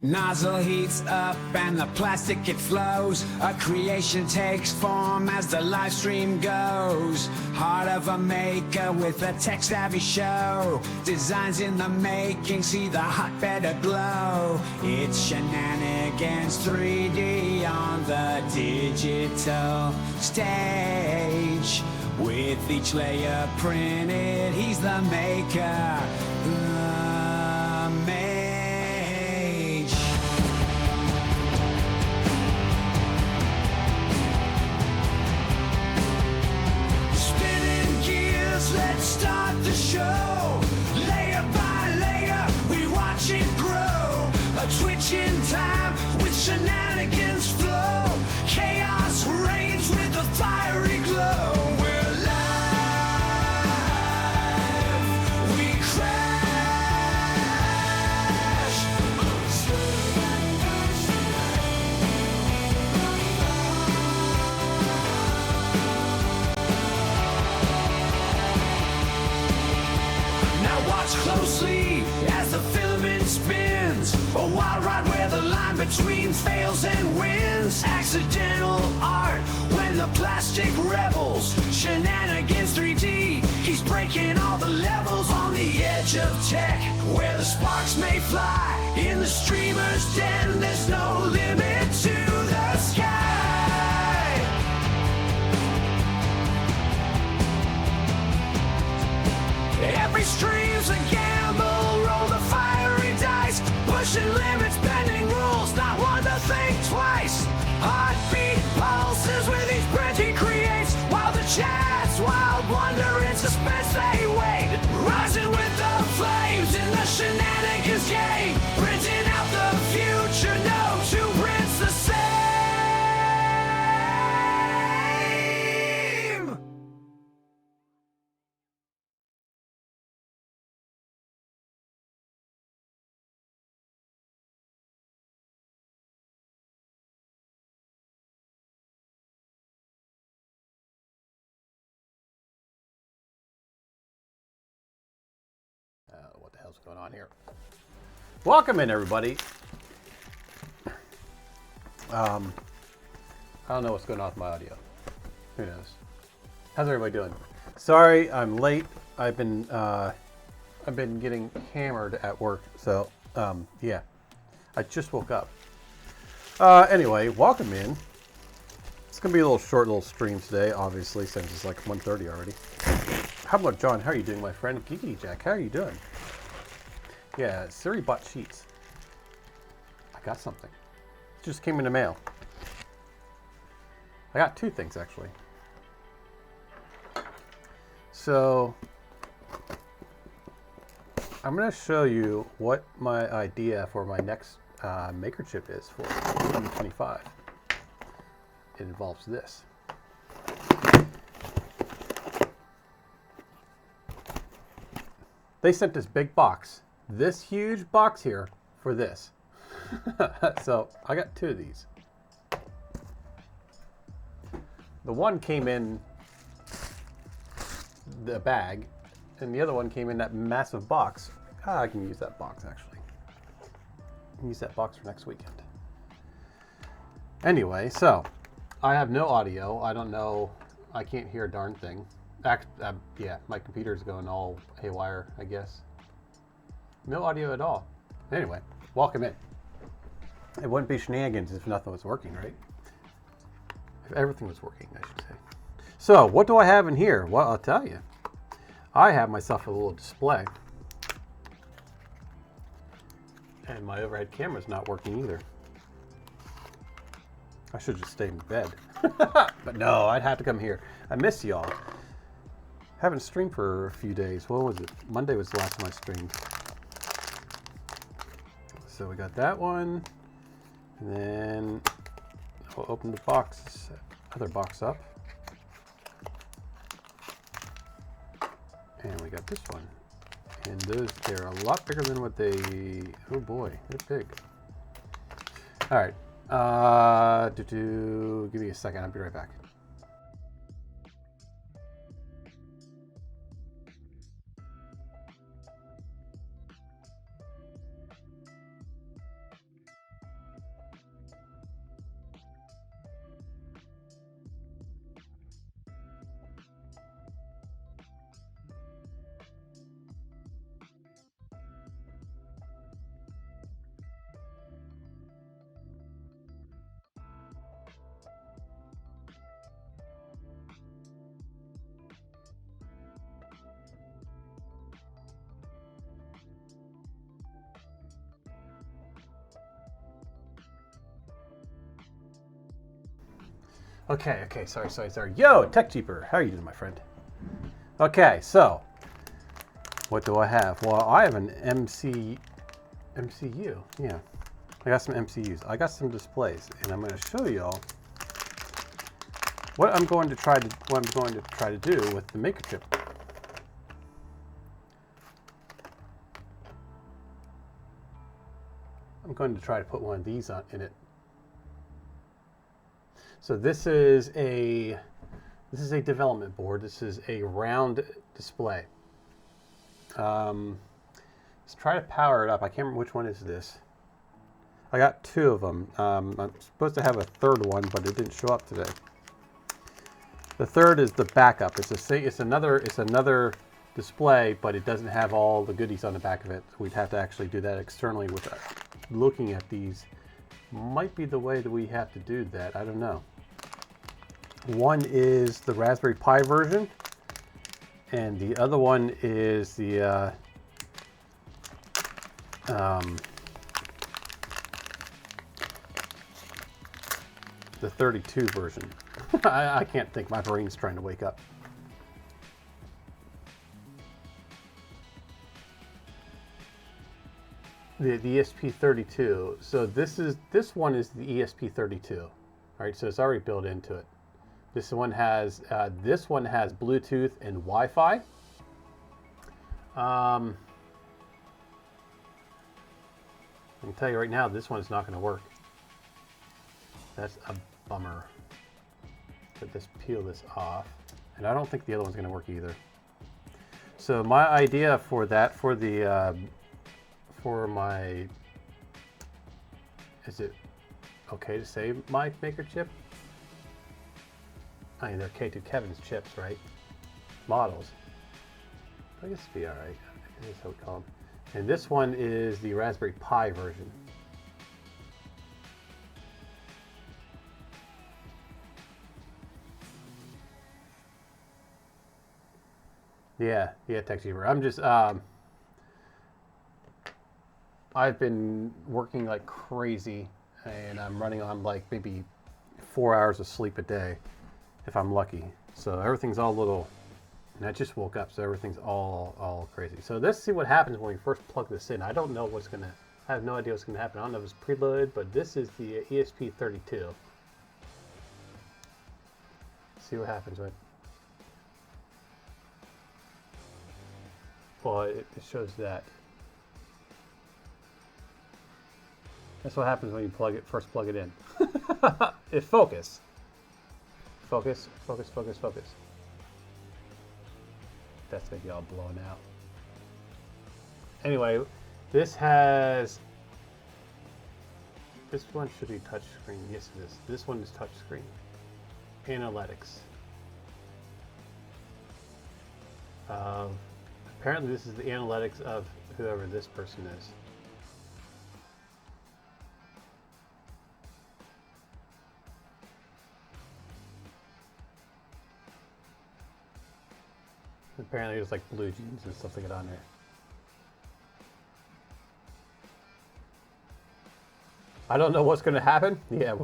Nozzle heats up and the plastic it flows. A creation takes form as the live stream goes. Heart of a maker with a tech savvy show. Designs in the making, see the hotbed aglow. It's shenanigans 3D on the digital stage. With each layer printed, he's the maker. The mage. Let's start the show. Layer by layer, we watch it grow. A twitch in time with shenanigans flow. Chaos reigns with a fiery glow. We're live. We crash. Watch closely as the filament spins. A wild ride where the line between fails and wins. Accidental art when the plastic rebels. Shenanigans 3D. He's breaking all the levels on the edge of tech. Where the sparks may fly. In the streamer's den, there's no limit to the sky. Every stream's a gamble, roll the fiery dice, pushing limits, bending rules, not one to think twice. Heartbeat pulses with each print he creates, while the chat's wild wonder in suspense they wait. Rising with the flames in the shenanigans game, printing out the future, no two prints the same. What the hell's going on here? Welcome in, everybody. I don't know what's going on with my audio. Who knows? How's everybody doing? Sorry, I'm late. I've been getting hammered at work, so yeah. I just woke up. Anyway, welcome in. It's gonna be a little short little stream today, obviously, since it's like 1:30 already. How about John? How are you doing, my friend? Geeky Jack, how are you doing? Yeah, Siri bought sheets. I got something. It just came in the mail. I got two things, actually. So, I'm going to show you what my idea for my next maker chip is for 2025. It involves this. They sent this big box, this huge box here, for this. So I got two of these. The one came in the bag, and the other one came in that massive box. I can use that box, actually. I can use that box for next weekend. Anyway, so I have no audio. I don't know. I can't hear a darn thing. Yeah, my computer's going all haywire, I guess. No audio at all. Anyway, welcome in. It wouldn't be shenanigans if nothing was working, right? If everything was working, I should say. So, what do I have in here? Well, I'll tell you. I have myself a little display. And my overhead camera's not working either. I should just stay in bed. But no, I'd have to come here. I miss y'all. Haven't streamed for a few days. What was it? Monday was the last time I streamed. So we got that one. And then we'll open the box, other box up. And we got this one. And those, they're a lot bigger than what they, oh boy, they're big. All right. Give me a second, I'll be right back. Okay, sorry. Yo, TechJeeper, how are you doing, my friend? Okay, so what do I have? Well, I have an MCU. Yeah, I got some MCUs. I got some displays, and I'm going to show y'all what I'm going to try to do with the Maker chip. I'm going to try to put one of these in it. So this is a development board. This is a round display. Let's try to power it up. I can't remember which one is this. I got two of them. I'm supposed to have a third one, but it didn't show up today. The third is the backup. It's another display, but it doesn't have all the goodies on the back of it. We'd have to actually do that externally with looking at these. Might be the way that we have to do that. I don't know. One is the Raspberry Pi version, and the other one is the the 32 version. I can't think. My brain's trying to wake up. The ESP32. So this one is the ESP32. All right, so it's already built into it. This one has Bluetooth and Wi-Fi. I can tell you right now, this one's not going to work. That's a bummer. But let's peel this off, and I don't think the other one's going to work either. So my idea for that, for my, is it okay to say my Maker chip? I mean, they're K2 Kevin's chips, right? Models. I guess it'd be all right. I guess I would call them. And this one is the Raspberry Pi version. Yeah, TechJeeper. I'm just, I've been working like crazy, and I'm running on like maybe 4 hours of sleep a day, if I'm lucky. So everything's all little, and I just woke up, so everything's all crazy. So let's see what happens when we first plug this in. I don't know what's gonna, I have no idea what's gonna happen. I don't know if it's preloaded, but this is the ESP32. See what happens with. Well, it shows that. That's what happens when you first plug it in. It focus. Focus. That's gonna be all blown out. Anyway, this one should be touchscreen. Yes, it is. This one is touchscreen. Analytics. Apparently this is the analytics of whoever this person is. Apparently there's like blue jeans and stuff like that on there. I don't know what's going to happen. Yeah.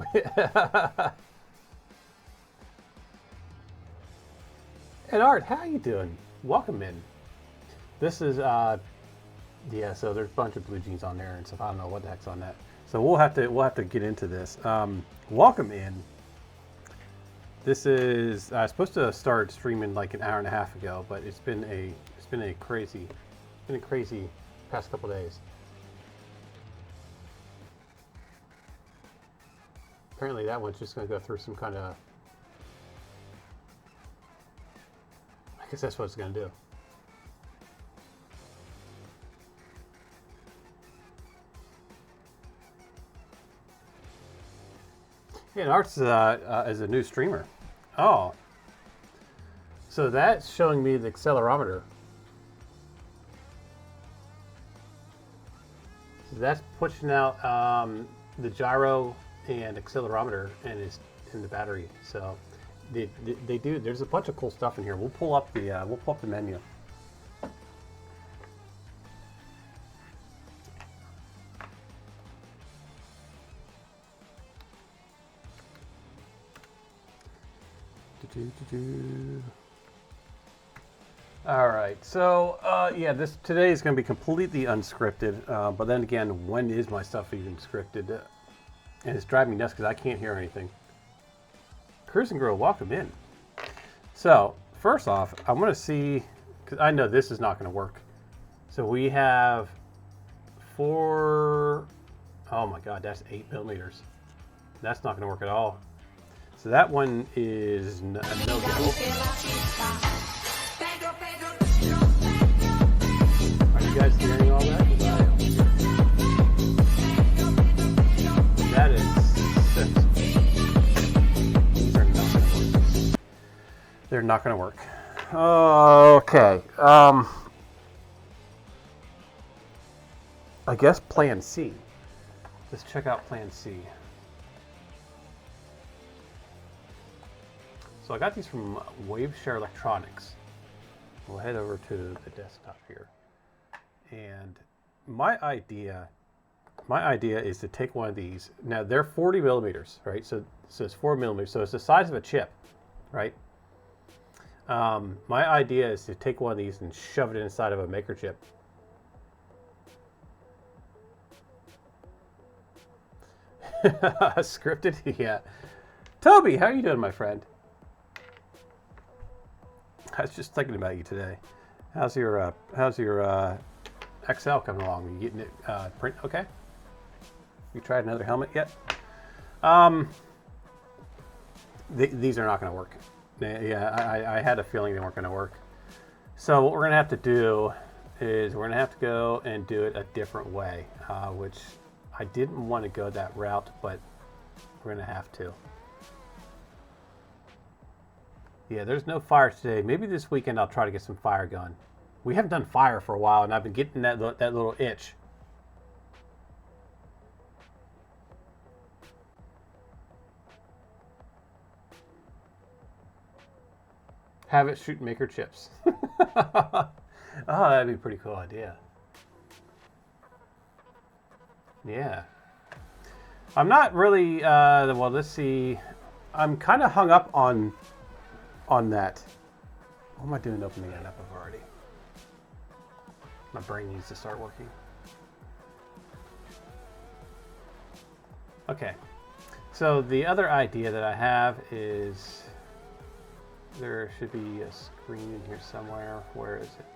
And Art, how you doing? Welcome in. This is, yeah, so there's a bunch of blue jeans on there and stuff. I don't know what the heck's on that. So we'll have to get into this. Welcome in. This is supposed to start streaming like an hour and a half ago, but it's been a crazy past couple days. Apparently that one's just going to go through some kind of, I guess that's what it's going to do. Yeah, and Arts is a new streamer. Oh. So that's showing me the accelerometer. So that's pushing out the gyro and accelerometer, and it's in the battery. So they do. There's a bunch of cool stuff in here. We'll pull up the menu. All right, so yeah, today is going to be completely unscripted. But then again, when is my stuff even scripted? And it's driving me nuts because I can't hear anything. Cruising Girl, welcome in. So first off, I want to see, because I know this is not going to work. So we have 4. Oh my God, that's 8 millimeters. That's not going to work at all. So that one is no go. Are you guys hearing all that? That is sensitive. These are not going to work. They're not going to work. Okay. I guess Plan C. Let's check out Plan C. So I got these from Waveshare Electronics. We'll head over to the desktop here. And my idea is to take one of these. Now they're 40 millimeters, right? So it's 4 millimeters. So it's the size of a chip, right? My idea is to take one of these and shove it inside of a maker chip. Scripted, yeah. Toby, how are you doing, my friend? I was just thinking about you today. How's your XL coming along? Are you getting it print okay? You tried another helmet yet? These are not going to work. Yeah, I had a feeling they weren't going to work. So what we're going to have to do is we're going to have to go and do it a different way, which I didn't want to go that route, but we're going to have to. Yeah, there's no fire today. Maybe this weekend I'll try to get some fire going. We haven't done fire for a while, and I've been getting that little itch. Have it shoot maker chips. Oh, that'd be a pretty cool idea. Yeah. I'm not really, well, let's see. I'm kind of hung up on that. What am I doing opening that up already? My brain needs to start working. Okay. So the other idea that I have is there should be a screen in here somewhere. Where is it?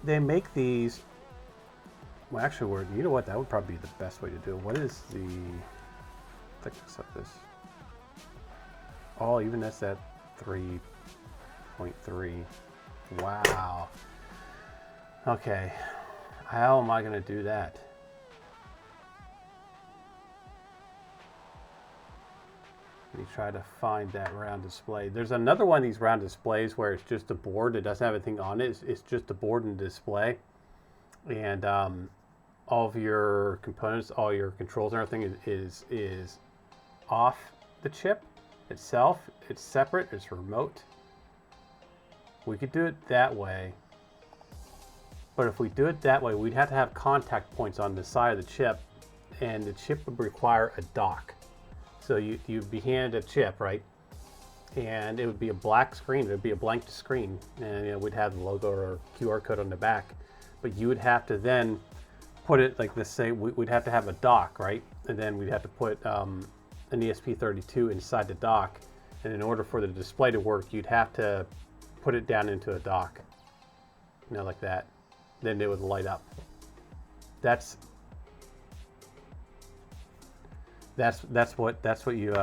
They make these. Well, actually, you know what? That would probably be the best way to do it. What is the thickness of this? Oh, even that's at 3.3. Wow. Okay. How am I going to do that? Let me try to find that round display. There's another one of these round displays where it's just a board. It doesn't have anything on it. It's just a board and display. And all of your components, all your controls and everything is off the chip itself. It's separate. It's remote. We could do it that way. But if we do it that way, we'd have to have contact points on the side of the chip. And the chip would require a dock. So you'd be handed a chip, right? And it would be a black screen. It would be a blank screen. And we'd have the logo or QR code on the back. But you would have to then put it, like let's say, we'd have to have a dock, right? And then we'd have to put an ESP32 inside the dock. And in order for the display to work, you'd have to put it down into a dock. Like that. Then it would light up. That's what you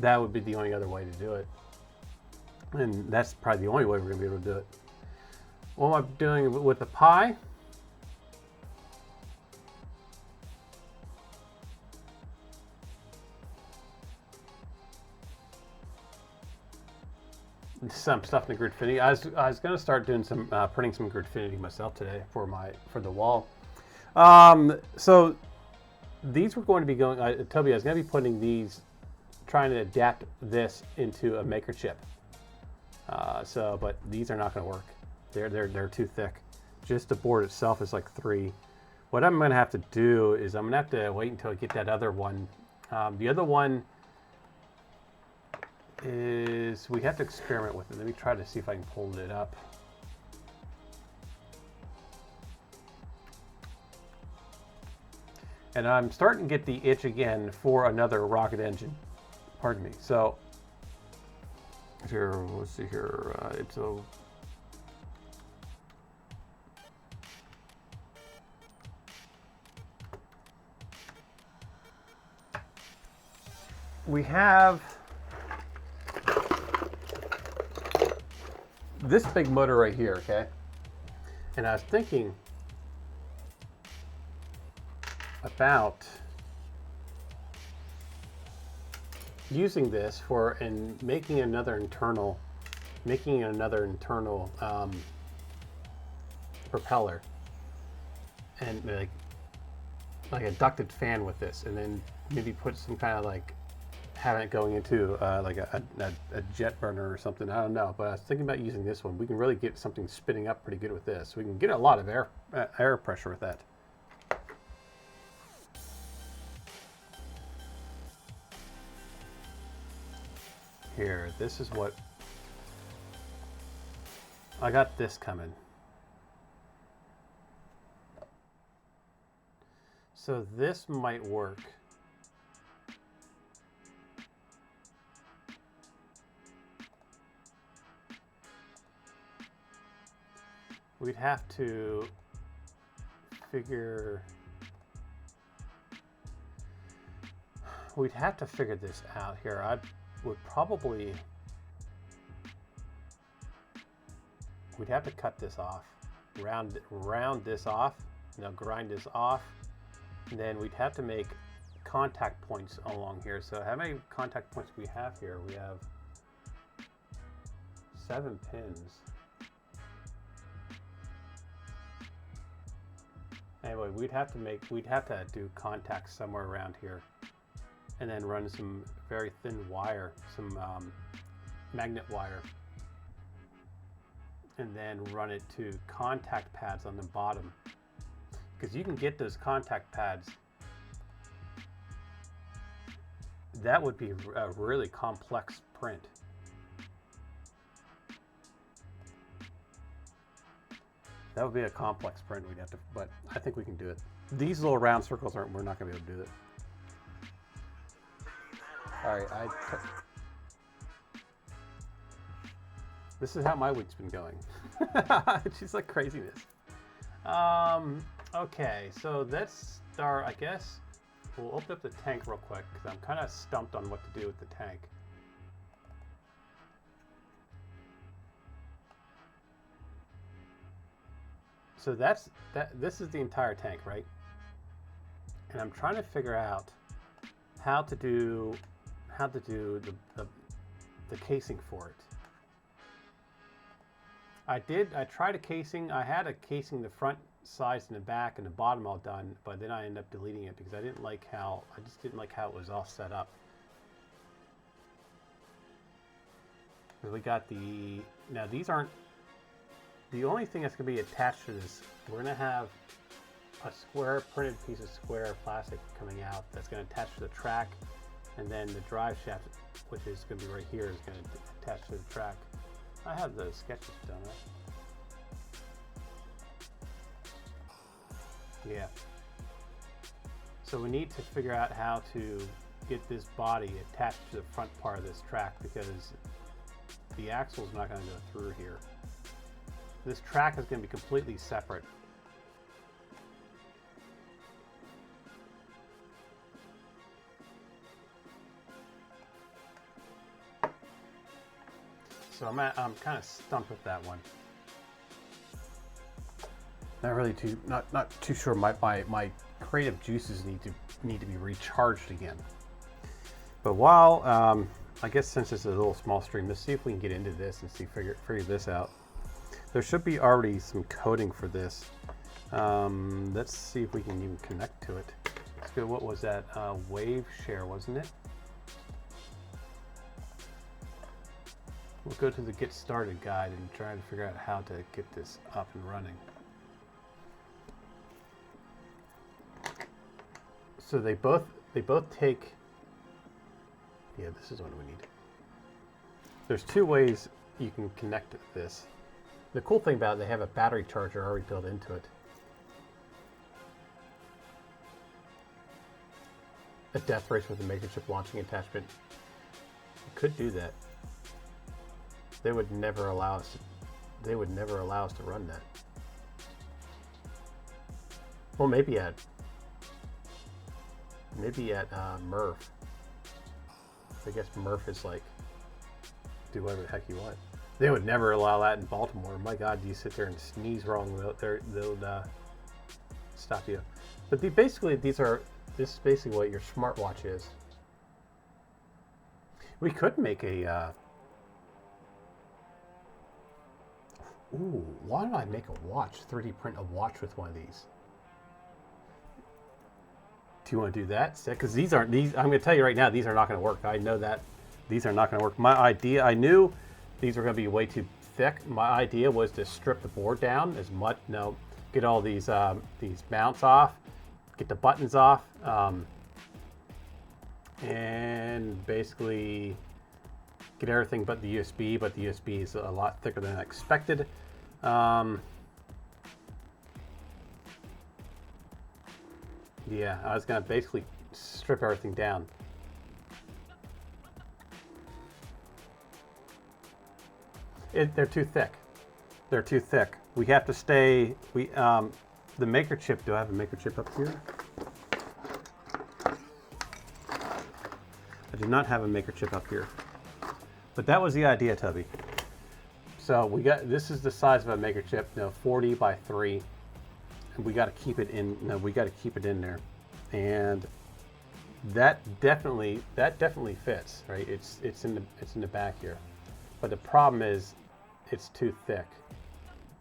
that would be the only other way to do it, and that's probably the only way we're gonna be able to do it. What am I doing with the Pi? Some stuff in the Gridfinity. I was gonna start doing some printing some Gridfinity myself today for the wall. So these were going to be going, Toby, I was going to be putting these, trying to adapt this into a maker chip. But these are not going to work. They're too thick. Just the board itself is like 3. What I'm going to have to do is I'm going to have to wait until I get that other one. The other one is we have to experiment with it. Let me try to see if I can pull it up. And I'm starting to get the itch again for another rocket engine. Pardon me. So here, let's see here. It's a we have this big motor right here, okay? And I was thinking about using this for and making another internal propeller, and like a ducted fan with this, and then maybe put some kind of like have it going into like a jet burner or something. I don't know, but I was thinking about using this one. We can really get something spinning up pretty good with this. We can get a lot of air pressure with that. Here, this is what I got. This coming. So this might work. We'd have to figure this out here. We'd have to cut this off, round this off, grind this off, and then we'd have to make contact points along here. So how many contact points do we have here? We have 7 pins. Anyway, we'd have to do contacts somewhere around here, and then run some very thin wire, some magnet wire, and then run it to contact pads on the bottom, because you can get those contact pads. That would be a really complex print. That would be a complex print. We'd have to, but I think we can do it. These little round circles we're not going to be able to do it. All right, this is how my week's been going. It's just like craziness. Okay, so let's start, I guess. We'll open up the tank real quick because I'm kind of stumped on what to do with the tank. So this is the entire tank, right? And I'm trying to figure out how to do the casing for it. I tried a casing. I had a casing the front, sides, and the back, and the bottom all done, but then I ended up deleting it because I just didn't like how it was all set up. Because we got now these aren't the only thing that's going to be attached to this. We're going to have a square printed piece of square plastic coming out that's going to attach to the track, and then the drive shaft, which is going to be right here, is going to attach to the track. I have those sketches done, right? Yeah. So we need to figure out how to get this body attached to the front part of this track, because the axle is not going to go through here. This track is going to be completely separate. So I'm kind of stumped with that one. Not too sure. My creative juices need to be recharged again. But while I guess since it's a little small stream, let's see if we can get into this and figure this out. There should be already some coding for this. Let's see if we can even connect to it. Let's go. What was that? Wave share, wasn't it? We'll go to the Get Started guide and try to figure out how to get this up and running. So they both take. Yeah, this is what we need. There's two ways you can connect this. The cool thing about it, they have a battery charger already built into it. A death race with a Makerchip launching attachment. You could do that. They would never allow us. They would never allow us to run that. Well, maybe at Murph. I guess Murph is like, do whatever the heck you want. They would never allow that in Baltimore. My God, do you sit there and sneeze wrong? They'll stop you. But this is basically what your smartwatch is. We could make a. Ooh, why don't I make a watch? 3D print a watch with one of these. Do you want to do that? Because these aren't these. I'm going to tell you right now, these are not going to work. I know that these are not going to work. My idea, I knew these were going to be way too thick. My idea was to strip the board down as much. No, get all these mounts off, get the buttons off, and basically get everything but the USB. But the USB is a lot thicker than I expected. Yeah, I was going to basically strip everything down. They're too thick. They're too thick. We have to stay. The Makerchip. Do I have a Makerchip up here? I do not have a Makerchip up here. But that was the idea, Tubby. So this is the size of a Makerchip, 40 by 3. And we got to keep it in. No, we got to keep it in there, and that definitely fits, right? It's in the back here, but the problem is it's too thick.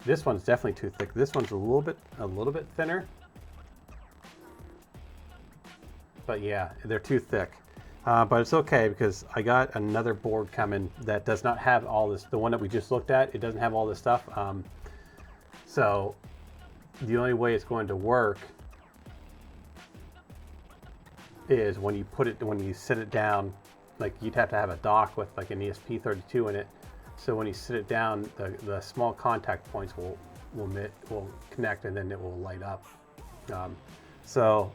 This one's definitely too thick. This one's a little bit thinner, but yeah, they're too thick. But it's okay because I got another board coming that does not have all this. The one that we just looked at, it doesn't have all this stuff. So the only way it's going to work is when you sit it down, like you'd have to have a dock with like an ESP32 in it. So when you sit it down, the small contact points will connect and then it will light up. So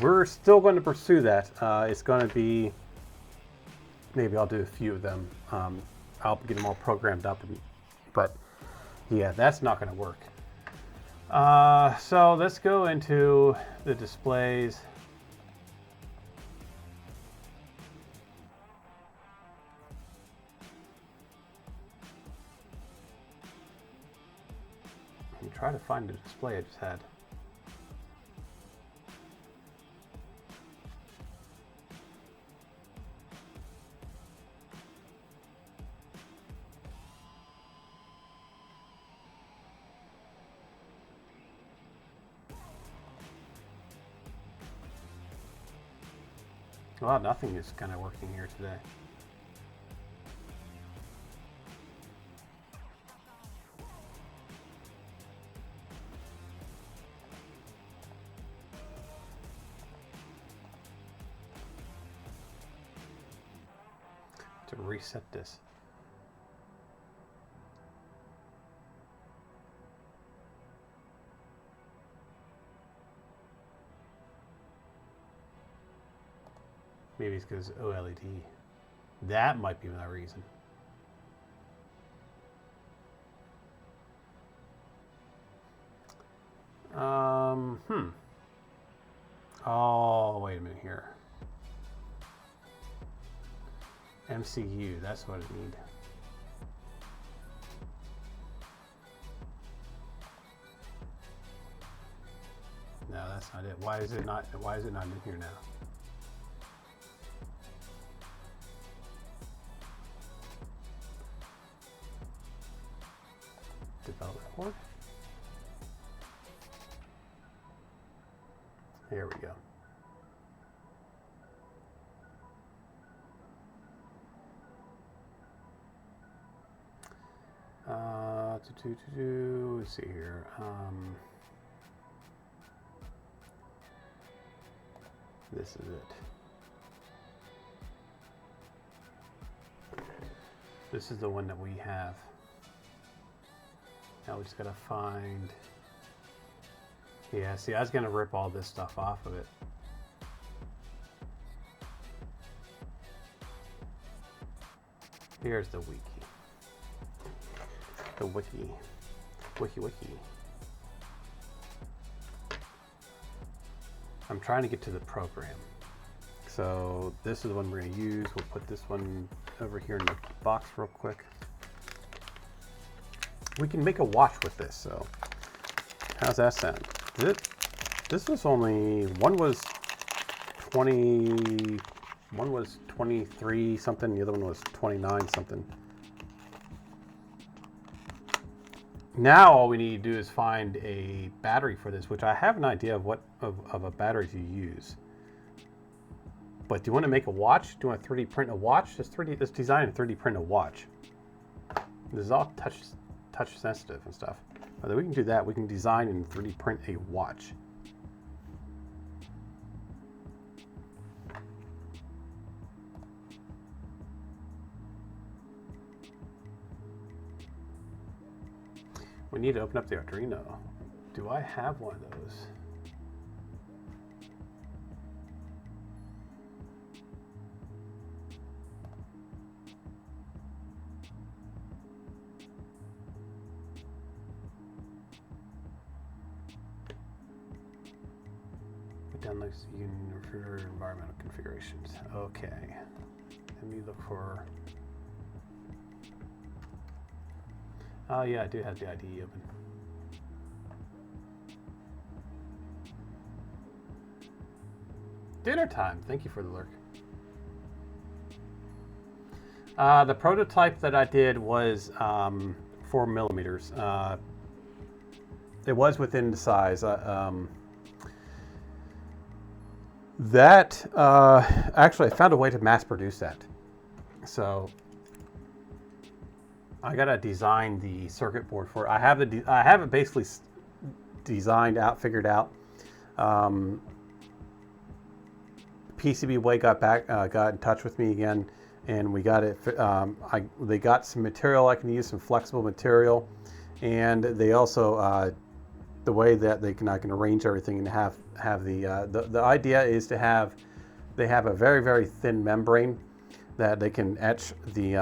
we're still going to pursue that. It's going to be, maybe I'll do a few of them. I'll get them all programmed up, but yeah, that's not going to work. So let's go into the displays. And try to find the display I just had. Well, nothing is kind of working here today. To reset this. Maybe it's because OLED. That might be my reason. Oh, wait a minute here. MCU, that's what I need. No, that's not it. Why is it not in here now? Development board. Here we go. Let's see here. This is it. This is the one that we have. Now we just gotta find. Yeah, see, I was gonna rip all this stuff off of it. Here's the wiki. The wiki. Wiki. I'm trying to get to the program. So this is the one we're gonna use. We'll put this one over here in the box real quick. We can make a watch with this, so how's that sound? This was only, one was 23 something, the other one was 29 something. Now all we need to do is find a battery for this, which I have an idea of what of a battery to use. But do you want to make a watch? Do you want to 3D print a watch? Let's design and 3D print a watch. This is all touch sensitive and stuff. Whether we can do that, we can design and 3D print a watch. We need to open up the Arduino. Do I have one of those? Downloads for environmental configurations. Okay. Let me look for. Oh yeah, I do have the IDE open. Dinner time. Thank you for the lurk. The prototype that I did was 4 millimeters. It was within the size. Actually, I found a way to mass produce that. So I gotta design the circuit board for it. I have it basically designed out, figured out. PCBWay got in touch with me again, and we got it. They got some material I can use, some flexible material, and they also the way that I can arrange everything and have the idea is to have a very, very thin membrane that they can etch the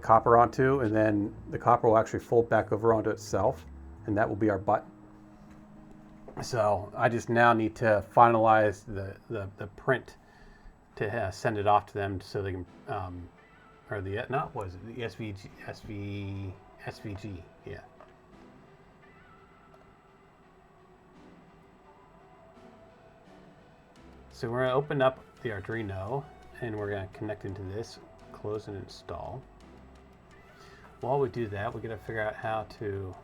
copper onto, and then the copper will actually fold back over onto itself, and that will be our butt. So I just now need to finalize the print to send it off to them so they can or the SVG, yeah. So we're going to open up the Arduino, and we're going to connect into this, close and install. While we do that, we're going to figure out how to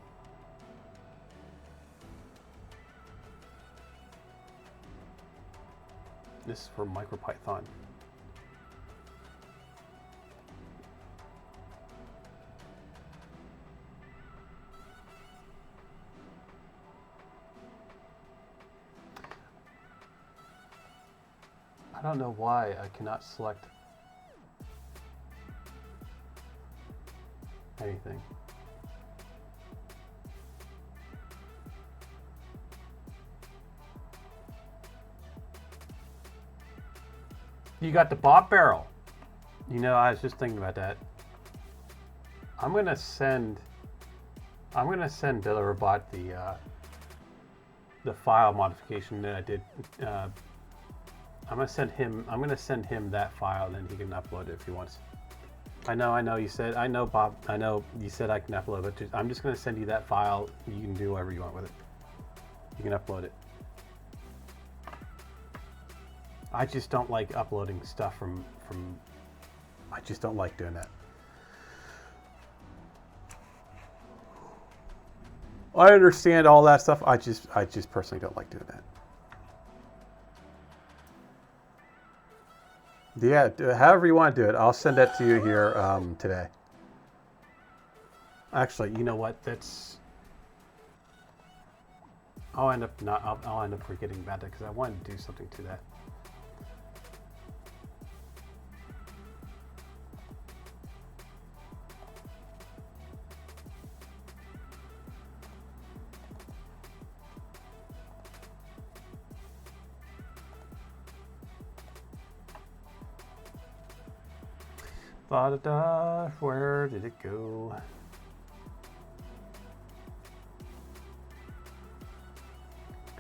this is for MicroPython. I don't know why I cannot select anything. You got the Bob barrel. You know, I was just thinking about that. I'm gonna send BillyRobot the file modification that I did. I'm gonna send him that file, then he can upload it if he wants. I know. You said, I know, Bob. I know you said I can upload it. But I'm just gonna send you that file. You can do whatever you want with it. You can upload it. I just don't like uploading stuff from. I just don't like doing that. I understand all that stuff. I just personally don't like doing that. Yeah, however you want to do it. I'll send that to you here today. Actually, you know what? I'll end up not. I'll end up forgetting about that because I wanted to do something to that. Da-da-da, where did it go?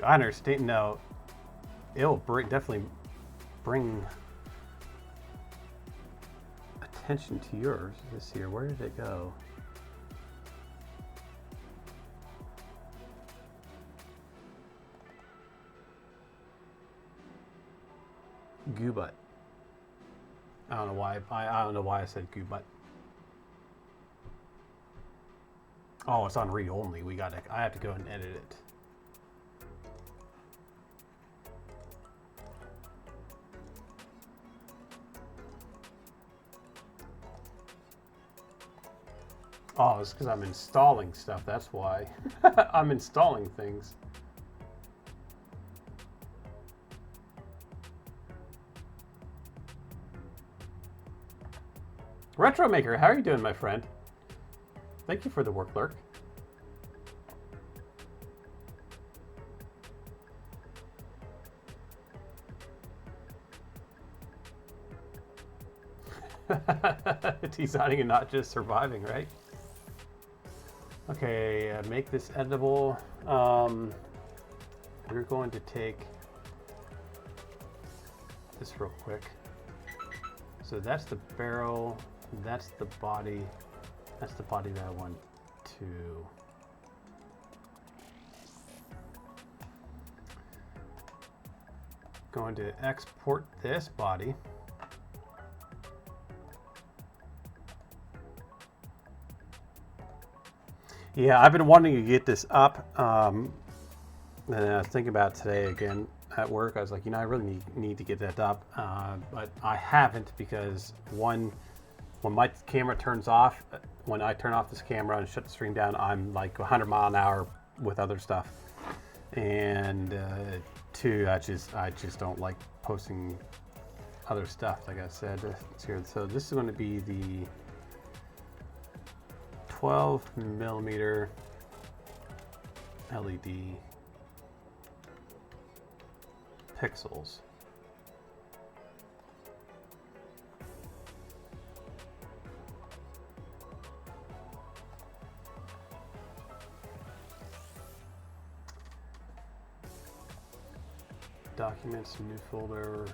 I understand. No, it'll definitely bring attention to yours this year. Where did it go? Goobutt. I don't know why. I don't know why I said Goobutt. Oh, it's on read only. I have to go and edit it. Oh, it's because I'm installing stuff. That's why. I'm installing things. Retro Maker, how are you doing, my friend? Thank you for the work lurk. Designing and not just surviving, right? Okay, make this editable. We're going to take this real quick. So that's the barrel, that's the body that I want to. Going to export this body. Yeah, I've been wanting to get this up, and I was thinking about it today again at work. I was like, I really need to get that up, but I haven't because when my camera turns off, when I turn off this camera and shut the stream down, I'm like 100 mile an hour with other stuff, and two, I just don't like posting other stuff. Like I said here, so this is going to be the 12mm LED pixels. Documents, new folder.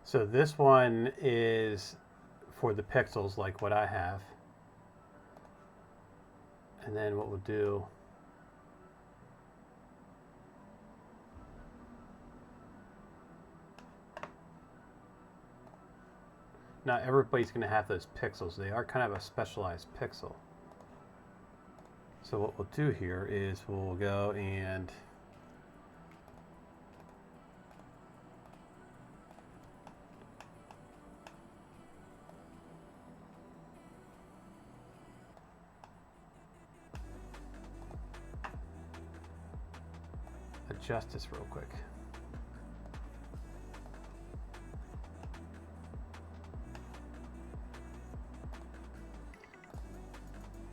So this one is for the pixels like what I have. And then what we'll do, not everybody's going to have those pixels. They are kind of a specialized pixel. So what we'll do here is we'll go and adjust this real quick.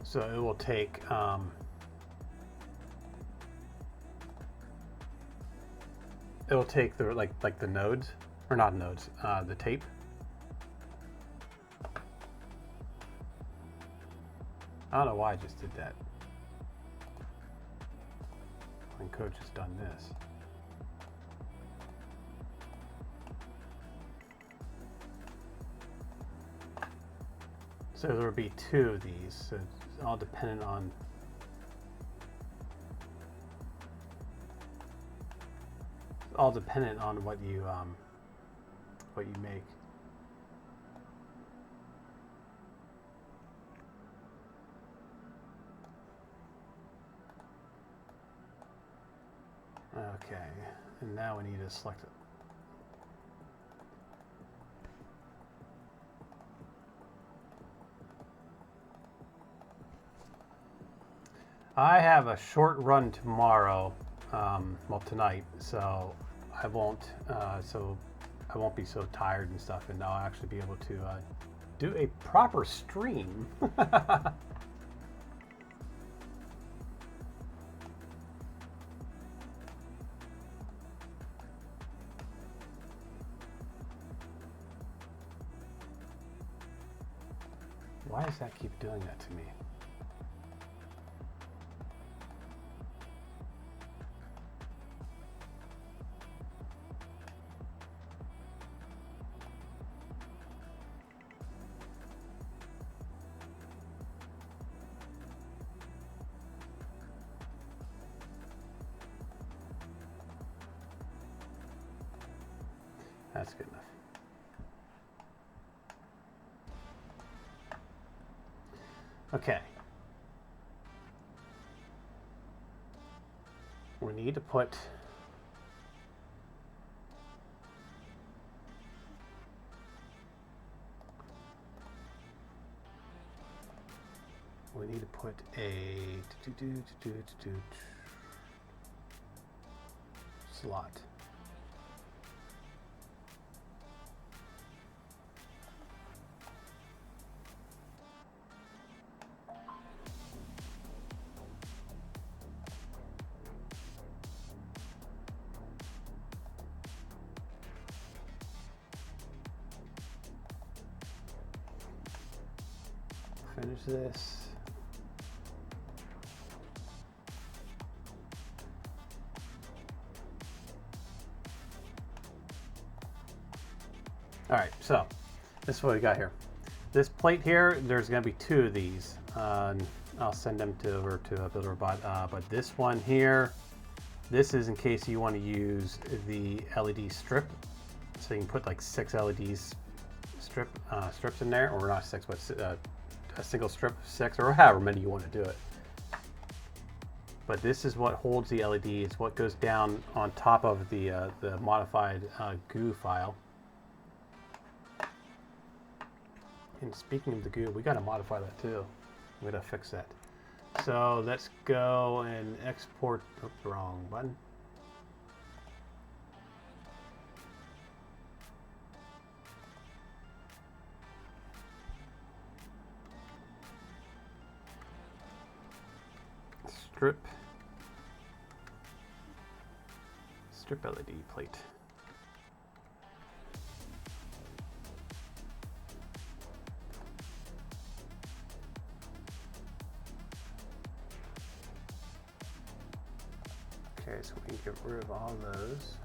So it will take the like the nodes, or not nodes, the tape. I don't know why I just did that. When Coach has done this. So there will be two of these, so it's all dependent on all dependent on what you make. Okay, and now we need to select it. I have a short run tomorrow, well tonight, so I won't be so tired and stuff, and I'll actually be able to do a proper stream. Why does that keep doing that to me? That's good enough. Okay. We need to put a slot. Finish this. All right, so this is what we got here. This plate here, there's going to be two of these. I'll send them over to BuilderBot. But this one here, this is in case you want to use the LED strip. So you can put like 6 LEDs strips in there, or not 6, but a single strip of 6, or however many you want to do it. But this is what holds the LED. It's what goes down on top of the modified goo file. And speaking of the goo, we got to modify that too. We got to fix that. So let's go and export. Oops, wrong button. Strip LED plate. Okay, so we can get rid of all those.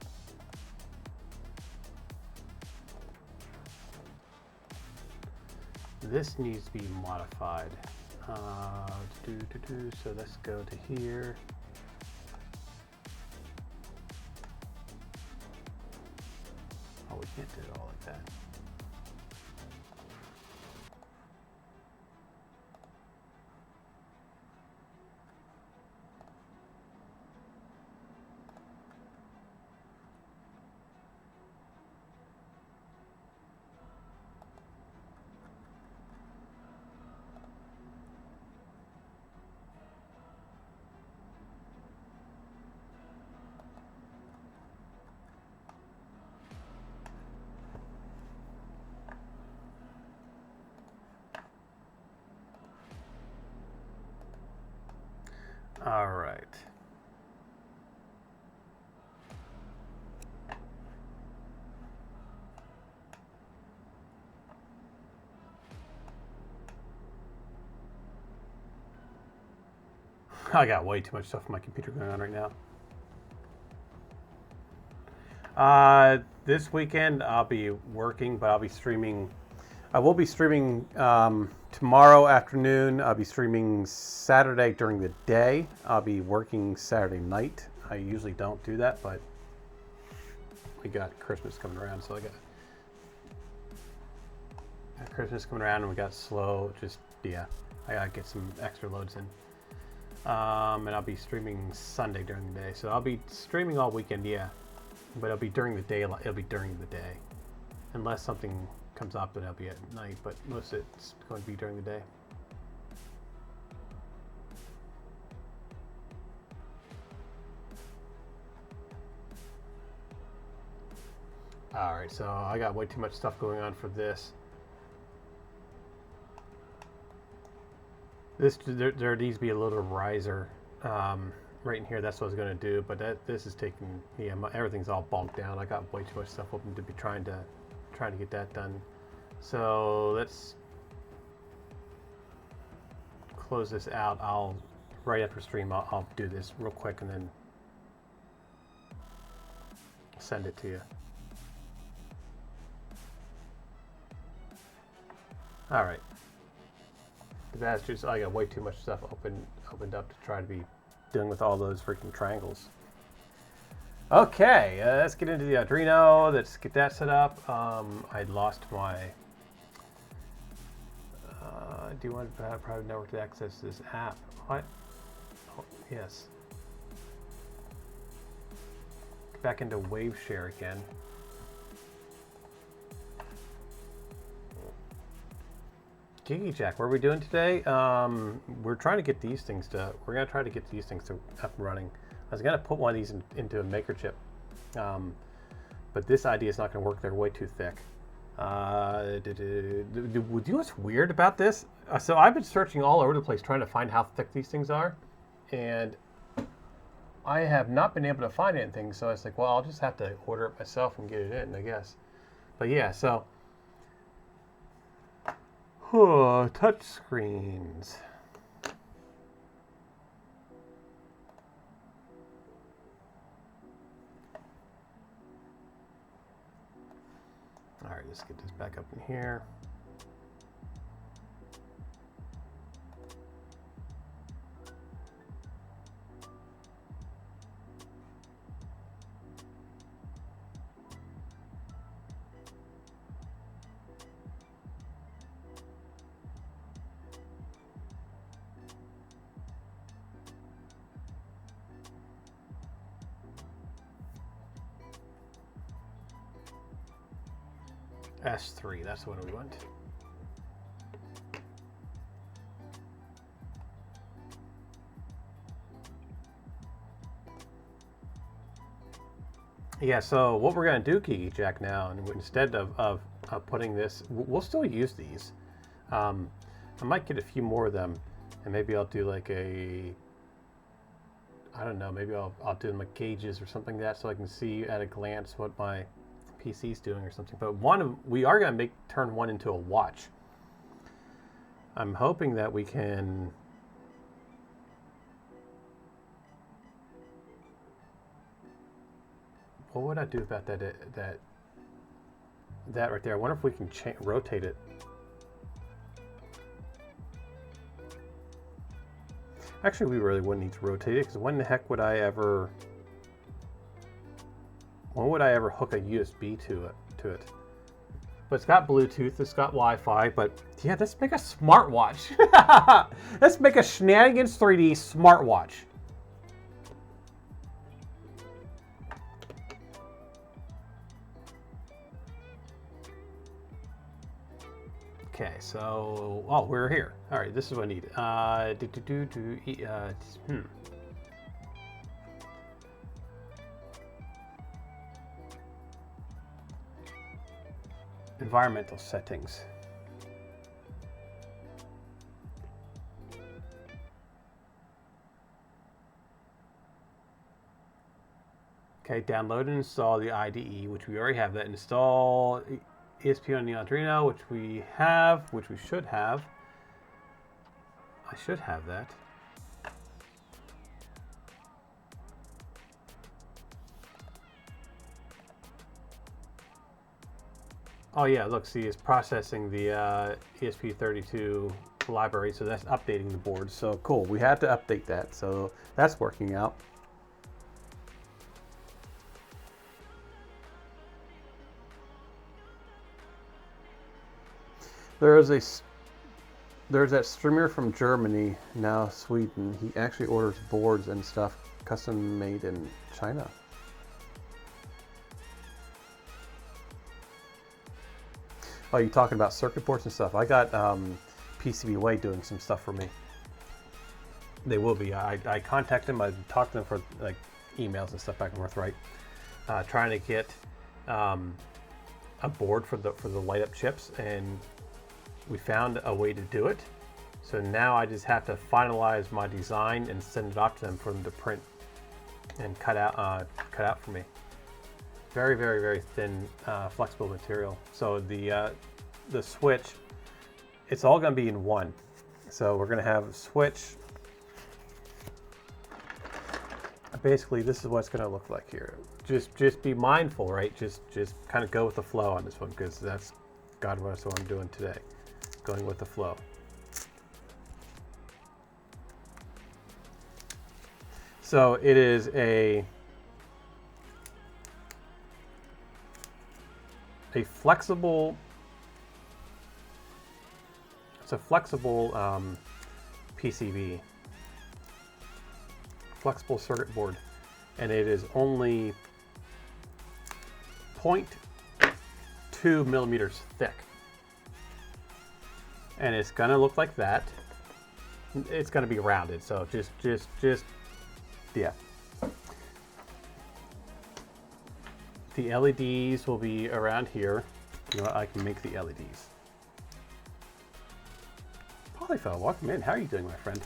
This needs to be modified. So let's go to here. Oh, we can't do it all like that. All right. I got way too much stuff on my computer going on right now. This weekend I'll be working, but I'll be streaming. I will be streaming tomorrow afternoon. I'll be streaming Saturday during the day. I'll be working Saturday night. I usually don't do that, but we got Christmas coming around, so I got Christmas coming around, and we got slow. Just yeah, I gotta get some extra loads in. And I'll be streaming Sunday during the day, so I'll be streaming all weekend, yeah. But it'll be during the day. It'll be during the day, unless something comes up, then it'll be at night. But most of it's going to be during the day. All right, so I got way too much stuff going on for this. There needs to be a little riser right in here. That's what I was going to do, but this is taking, yeah, everything's all bulked down. I got way too much stuff open to be trying to get that done. So let's close this out. Right after stream, I'll do this real quick and then send it to you. All right. That's just, I got way too much stuff opened up to try to be dealing with all those freaking triangles. Okay, let's get into the Arduino. Let's get that set up. I lost my. Do you want a private network to access this app? What? Oh, yes. Get back into WaveShare again. GigiJack, what are we doing today? We're trying to get these things to. We're gonna try to get these things to up and running. I was gonna put one of these into a maker chip, but this idea is not gonna work. They're way too thick. Do you know what's weird about this? So I've been searching all over the place trying to find how thick these things are, and I have not been able to find anything. So I was like, well, I'll just have to order it myself and get it in, I guess. But yeah, so. Touch screens. All right, let's get this back up in here. S3, that's the one we want. Yeah, so what we're going to do, GigiJack, now, and instead of putting this, we'll still use these. I might get a few more of them, and maybe I'll do like a, I don't know, maybe I'll do them like gauges or something like that, so I can see at a glance what my PC's doing or something. But we are going to turn one into a watch. I'm hoping that we can. What would I do about that right there? I wonder if we can rotate it. Actually, we really wouldn't need to rotate it, because when the heck would I ever hook a USB to it? But it's got Bluetooth, it's got Wi-Fi, but yeah, let's make a smartwatch. Let's make a Shenanigans 3D smartwatch. Okay, so, oh, we're here. All right, this is what I need. Environmental settings. Okay, download and install the IDE, which we already have that. Install ESP on the Arduino, which we have, which we should have. I should have that. Oh yeah, look, see, it's processing the ESP32 library, so that's updating the board. So cool, we had to update that, so that's working out. There's that streamer from Germany, now Sweden. He actually orders boards and stuff custom made in China. Oh, you talking about circuit boards and stuff? I got PCBWay doing some stuff for me. They will be. I contact them. I talked to them for like emails and stuff back and forth, right? Trying to get a board for the light up chips, and we found a way to do it. So now I just have to finalize my design and send it off to them for them to print and cut out for me. Very, very, very thin, flexible material. So the switch, it's all going to be in one. So we're going to have a switch. Basically, this is what it's going to look like here. Just be mindful, right? Just kind of go with the flow on this one, because that's what I'm doing today. Going with the flow. So it is a flexible. It's a flexible PCB, flexible circuit board, and it is only 0.2 millimeters thick. And it's gonna look like that. It's gonna be rounded, so just yeah. The LEDs will be around here. You know what, I can make the LEDs. Polyfell, welcome in. How are you doing, my friend?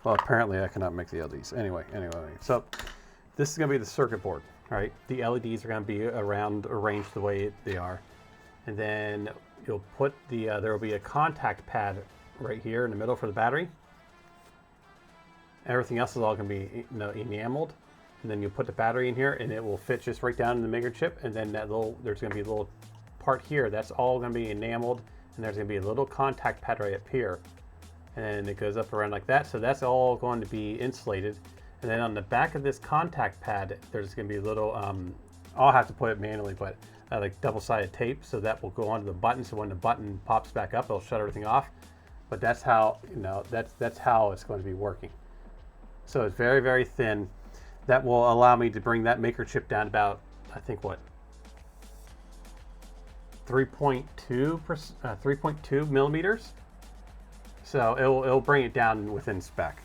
Well, apparently I cannot make the LEDs. Anyway, so this is going to be the circuit board, right? The LEDs are going to be arranged the way they are. And then you'll put there will be a contact pad right here in the middle for the battery. Everything else is all going to be enameled. And then you put the battery in here and it will fit just right down in the maker chip. And then there's going to be a little part here that's all going to be enameled. And there's going to be a little contact pad right up here. And it goes up around like that. So that's all going to be insulated. And then on the back of this contact pad, there's going to be a little, I'll have to put it manually, but like double-sided tape, so that will go onto the button. So when the button pops back up, it'll shut everything off. But that's how, that's how it's going to be working. So it's very, very thin. That will allow me to bring that maker chip down about, I think, what, 3.2 millimeters. So it'll bring it down within spec.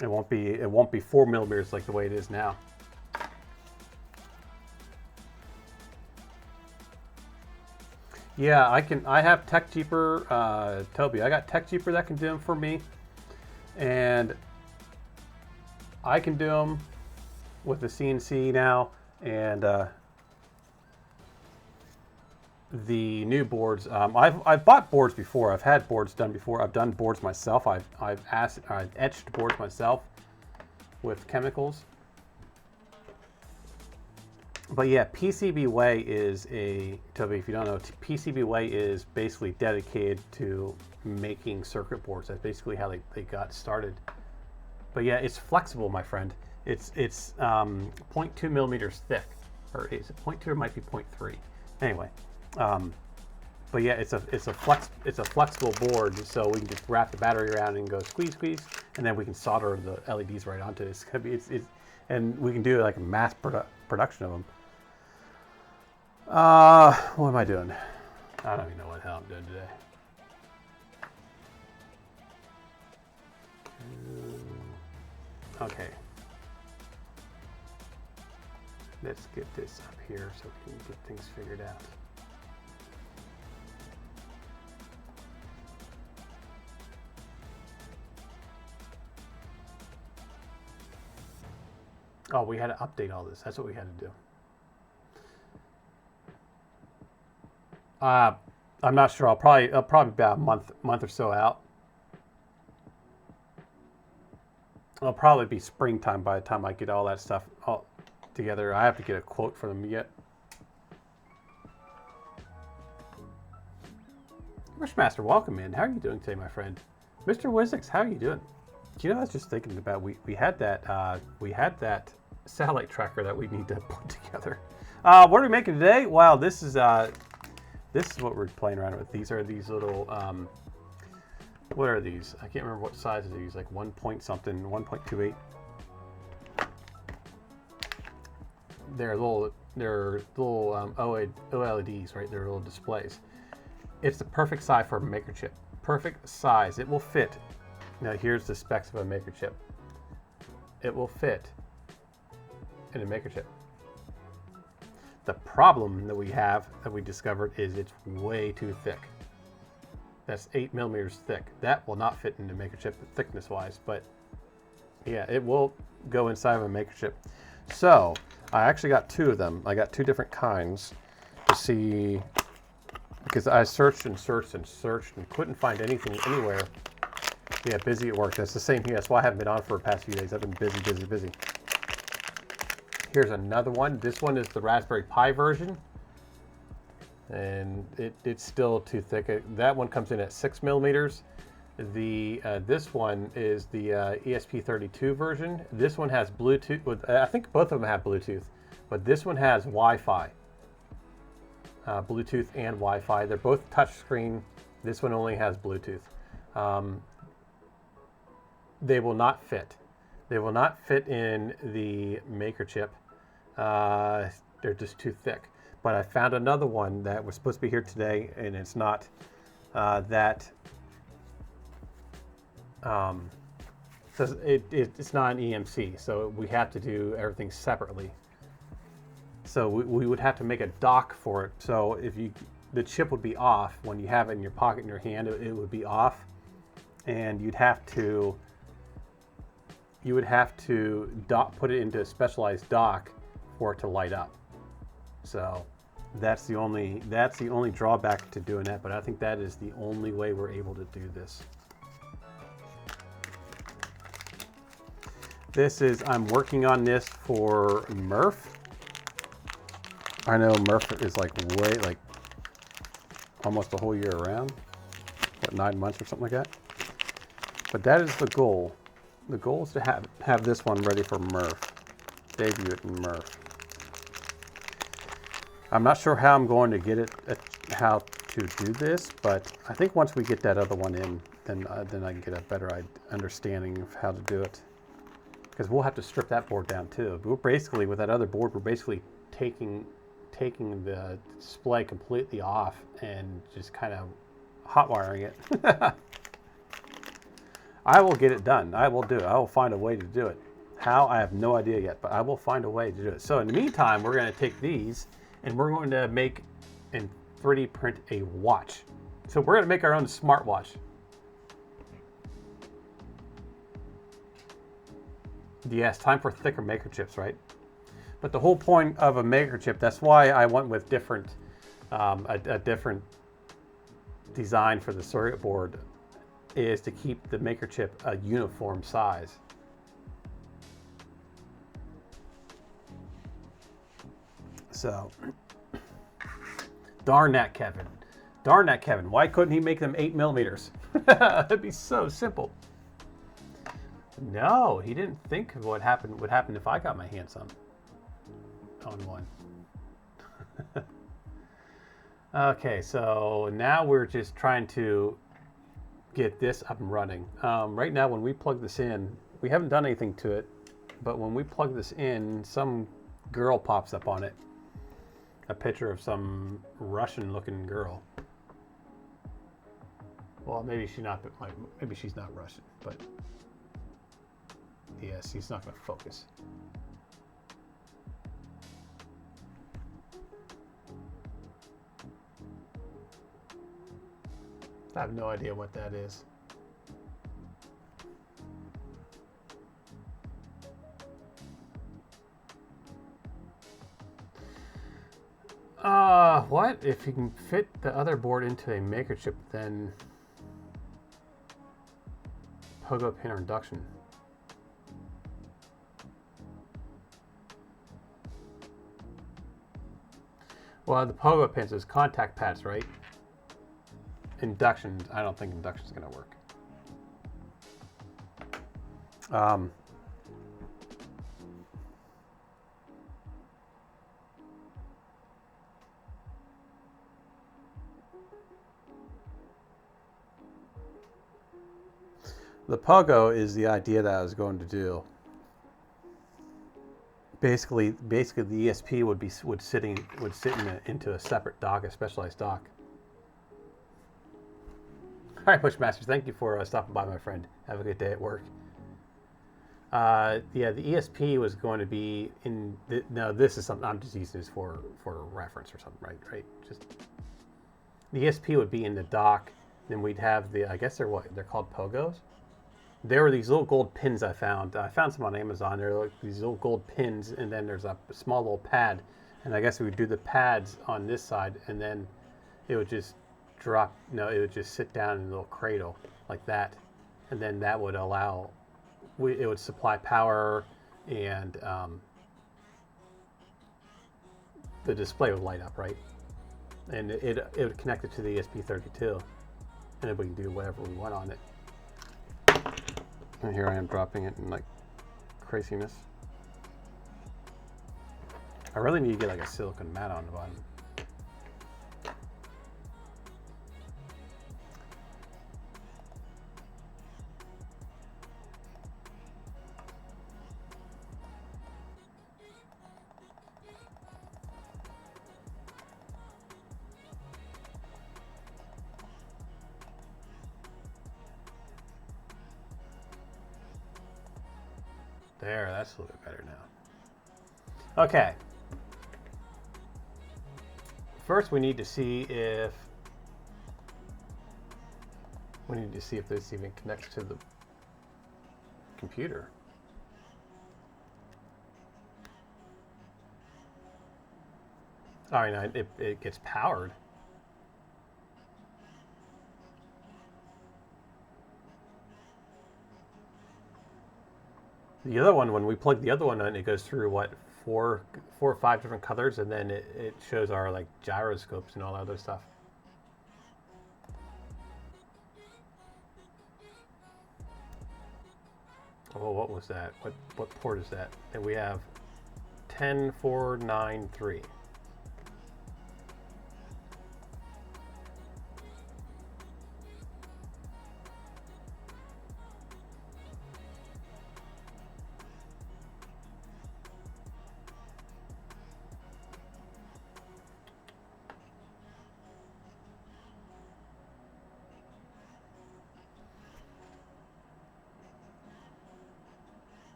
It won't be 4 millimeters like the way it is now. Yeah, I have TechJeeper, Toby. I got TechJeeper that can do them for me, and I can do them with the CNC now, and the new boards. I've bought boards before. I've had boards done before. I've done boards myself. I've etched boards myself with chemicals. But yeah, PCBWay is Toby, if you don't know, PCBWay is basically dedicated to making circuit boards. That's basically how they got started. But yeah, it's flexible, my friend. It's 0.2 millimeters thick, or is it 0.2 or might be 0.3? Anyway, but yeah, it's a flexible board, so we can just wrap the battery around and go squeeze, and then we can solder the LEDs right onto it. It's gonna be and we can do like a mass production of them. What am I doing? I don't even know what the hell I'm doing today. Okay. Let's get this up here so we can get things figured out. Oh, we had to update all this. That's what we had to do. I'm not sure. I'll probably be about a month or so out. It'll probably be springtime by the time I get all that stuff all together. I have to get a quote for them yet. Wishmaster, welcome in. How are you doing today, my friend? Mr. Wizix, how are you doing? You know, I was just thinking about we had that satellite tracker that we need to put together. What are we making today? Wow, this is what we're playing around with. These are these little what are these? I can't remember what size are these. Like 1 point something, 1.28. They're little OLEDs, right? They're little displays. It's the perfect size for a maker chip. Perfect size. It will fit. Now here's the specs of a maker chip. It will fit in a maker chip. The problem that we discovered is it's way too thick. That's 8 millimeters thick. That will not fit in a maker chip thickness wise, but yeah, it will go inside of a maker chip. So I actually got 2 of them. I got 2 different kinds to see, because I searched and searched and searched and couldn't find anything anywhere. Yeah, busy at work. That's the same here. That's why I haven't been on for the past few days. I've been busy. Here's another one. This one is the Raspberry Pi version, and it's still too thick. That one comes in at 6 millimeters. This one is the ESP32 version. This one has Bluetooth. I think both of them have Bluetooth, but this one has Wi-Fi. Bluetooth and Wi-Fi. They're both touchscreen. This one only has Bluetooth. They will not fit. They will not fit in the maker chip. They're just too thick. But I found another one that was supposed to be here today, and it's not says it's not an EMC, so we have to do everything separately. So we would have to make a dock for it. So if the chip would be off when you have it in your pocket in your hand, it would be off, and you'd have to put it into a specialized dock for it to light up. So that's the only drawback to doing that. But I think that is the only way we're able to do this. I'm working on this for Murph. I know Murph is like almost a whole year around. What, 9 months or something like that? But that is the goal. The goal is to have this one ready for Murph. Debut it in Murph. I'm not sure how I'm going to get it, how to do this, but I think once we get that other one in, then I can get a better understanding of how to do it. Because we'll have to strip that board down too. We're basically, with that other board, we're basically taking the display completely off and just kind of hot wiring it. I will get it done. I will do it. I will find a way to do it. How? I have no idea yet, but I will find a way to do it. So in the meantime, we're going to take these and we're going to make and 3D print a watch. So we're going to make our own smartwatch. Yes, time for thicker maker chips, right? But the whole point of a maker chip, that's why I went with a different design for the circuit board, is to keep the maker chip a uniform size. So, darn that, Kevin. Darn that, Kevin. Why couldn't he make them 8 millimeters? That'd be so simple. No, he didn't think of what would happen if I got my hands on one. Okay, so now we're just trying to get this up and running. Right now, when we plug this in, we haven't done anything to it, but when we plug this in, some girl pops up on it. A picture of some Russian-looking girl. Well, maybe she's not Russian, but yes, he's not going to focus. I have no idea what that is. What? If you can fit the other board into a maker chip, then pogo pin or induction. Well, the pogo pins is contact pads, right? induction, I don't think induction is going to work. The Pogo is the idea that I was going to do. Basically, the ESP would sit into a separate dock, a specialized dock. All right, Pushmasters, thank you for stopping by, my friend. Have a good day at work. Yeah, the ESP was going to be in. No, this is something I'm just using this for reference or something, right? Just the ESP would be in the dock. Then we'd have the. I guess they're called Pogos. There were these little gold pins I found. I found some on Amazon. They're like these little gold pins, and then there's a small little pad. And I guess we would do the pads on this side, and then it would just drop. No, it would just sit down in a little cradle like that, and then that would allow. It would supply power, and the display would light up, right? And it would connect it to the ESP32, and then we can do whatever we want on it. And here I am dropping it in like craziness. I really need to get like a silicone mat on the bottom. There, that's a little bit better now. Okay. First, we need to see if this even connects to the computer. All right, now it gets powered. The other one, when we plug the other one in, it goes through what, four or five different colors, and then it shows our like gyroscopes and all that other stuff. Oh, what was that? What port is that? And we have 10493.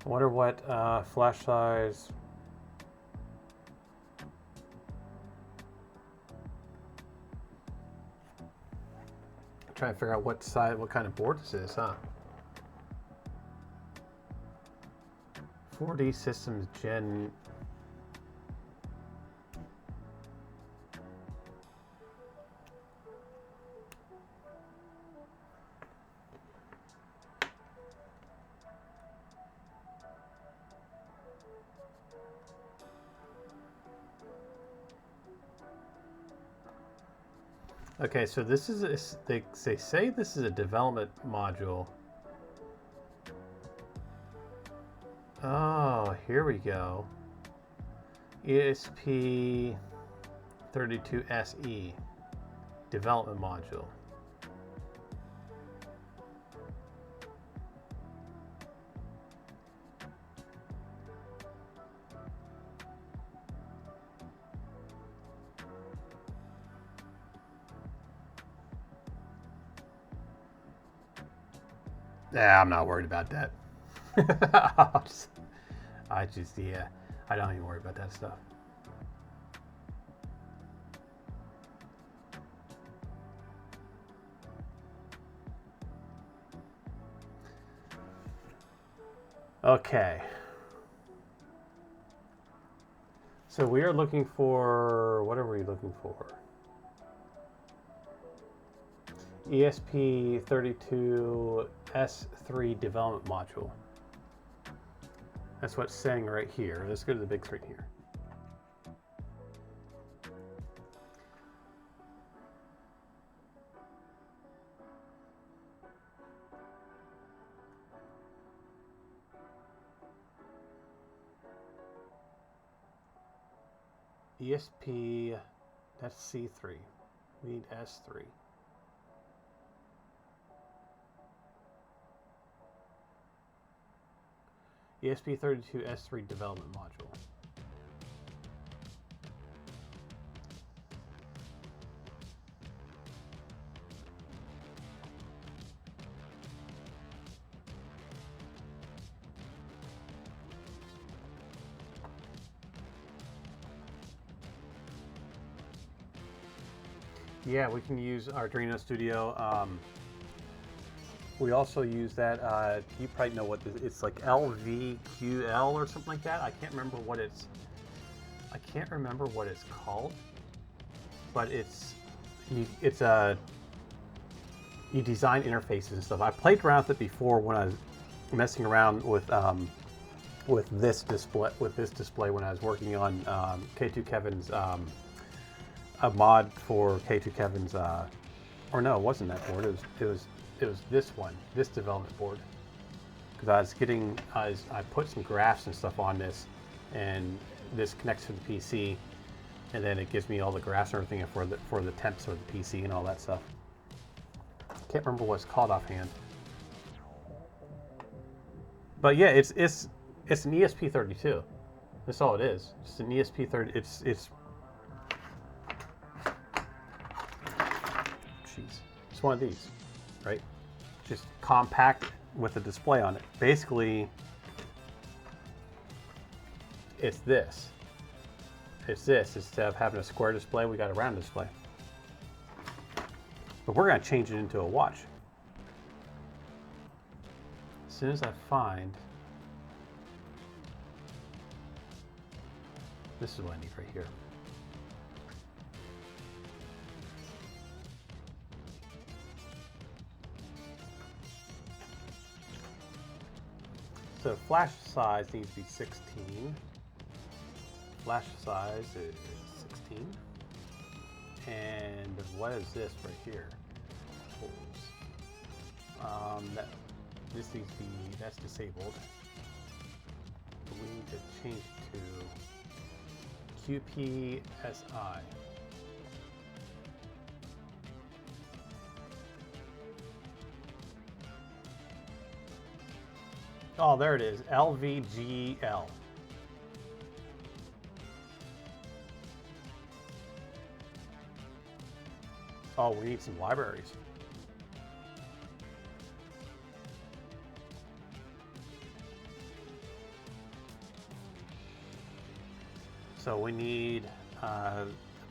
I wonder what flash size. I'm trying to figure out what kind of board this is, huh? 4D Systems Gen. Okay, so this is they say this is a development module. Oh, here we go. ESP32SE development module. Yeah, I'm not worried about that. I don't even worry about that stuff. Okay. So we are looking for, what are we looking for? ESP32S3 development module. That's what's saying right here. Let's go to the big screen here. ESP, that's C3. We need S3. ESP32S3 development module. Yeah, we can use Arduino Studio. We also use that. You probably know what this, it's like LVQL or something like that. I can't remember what it's. I can't remember what it's called, but it's a you design interfaces and stuff. I played around with it before when I was messing around with this display when I was working on K2 Kevin's a mod for K2 Kevin's or no, it wasn't that board. It was this one, this development board, because I put some graphs and stuff on this, and this connects to the PC, and then it gives me all the graphs and everything for the temps of the PC and all that stuff. Can't remember what it's called offhand, but yeah, it's an ESP32. That's all it is. It's an ESP30. It's one of these, right? Just compact with a display on it. Basically, it's this. It's this. Instead of having a square display, we got a round display. But we're going to change it into a watch. As soon as I find... This is what I need right here. So flash size needs to be 16. Flash size is 16. And what is this right here? This needs to be, that's disabled. We need to change it to QPSI. Oh, there it is, LVGL. Oh, we need some libraries. So we need a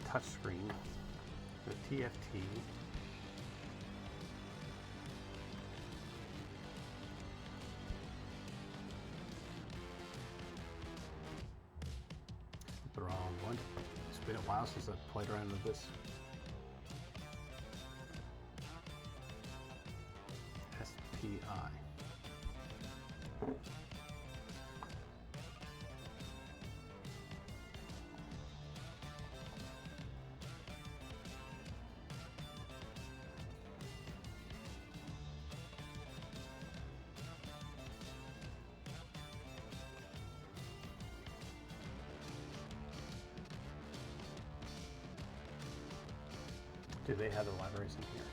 touchscreen, the TFT. The wrong one. It's been a while since I've played around with this. SPI. Do they have the libraries in here?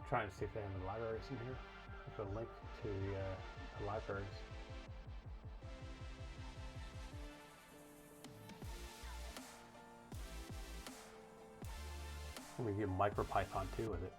Trying to see if they have the libraries in here. I've got a link to the libraries. I'm going to give MicroPython 2 with it.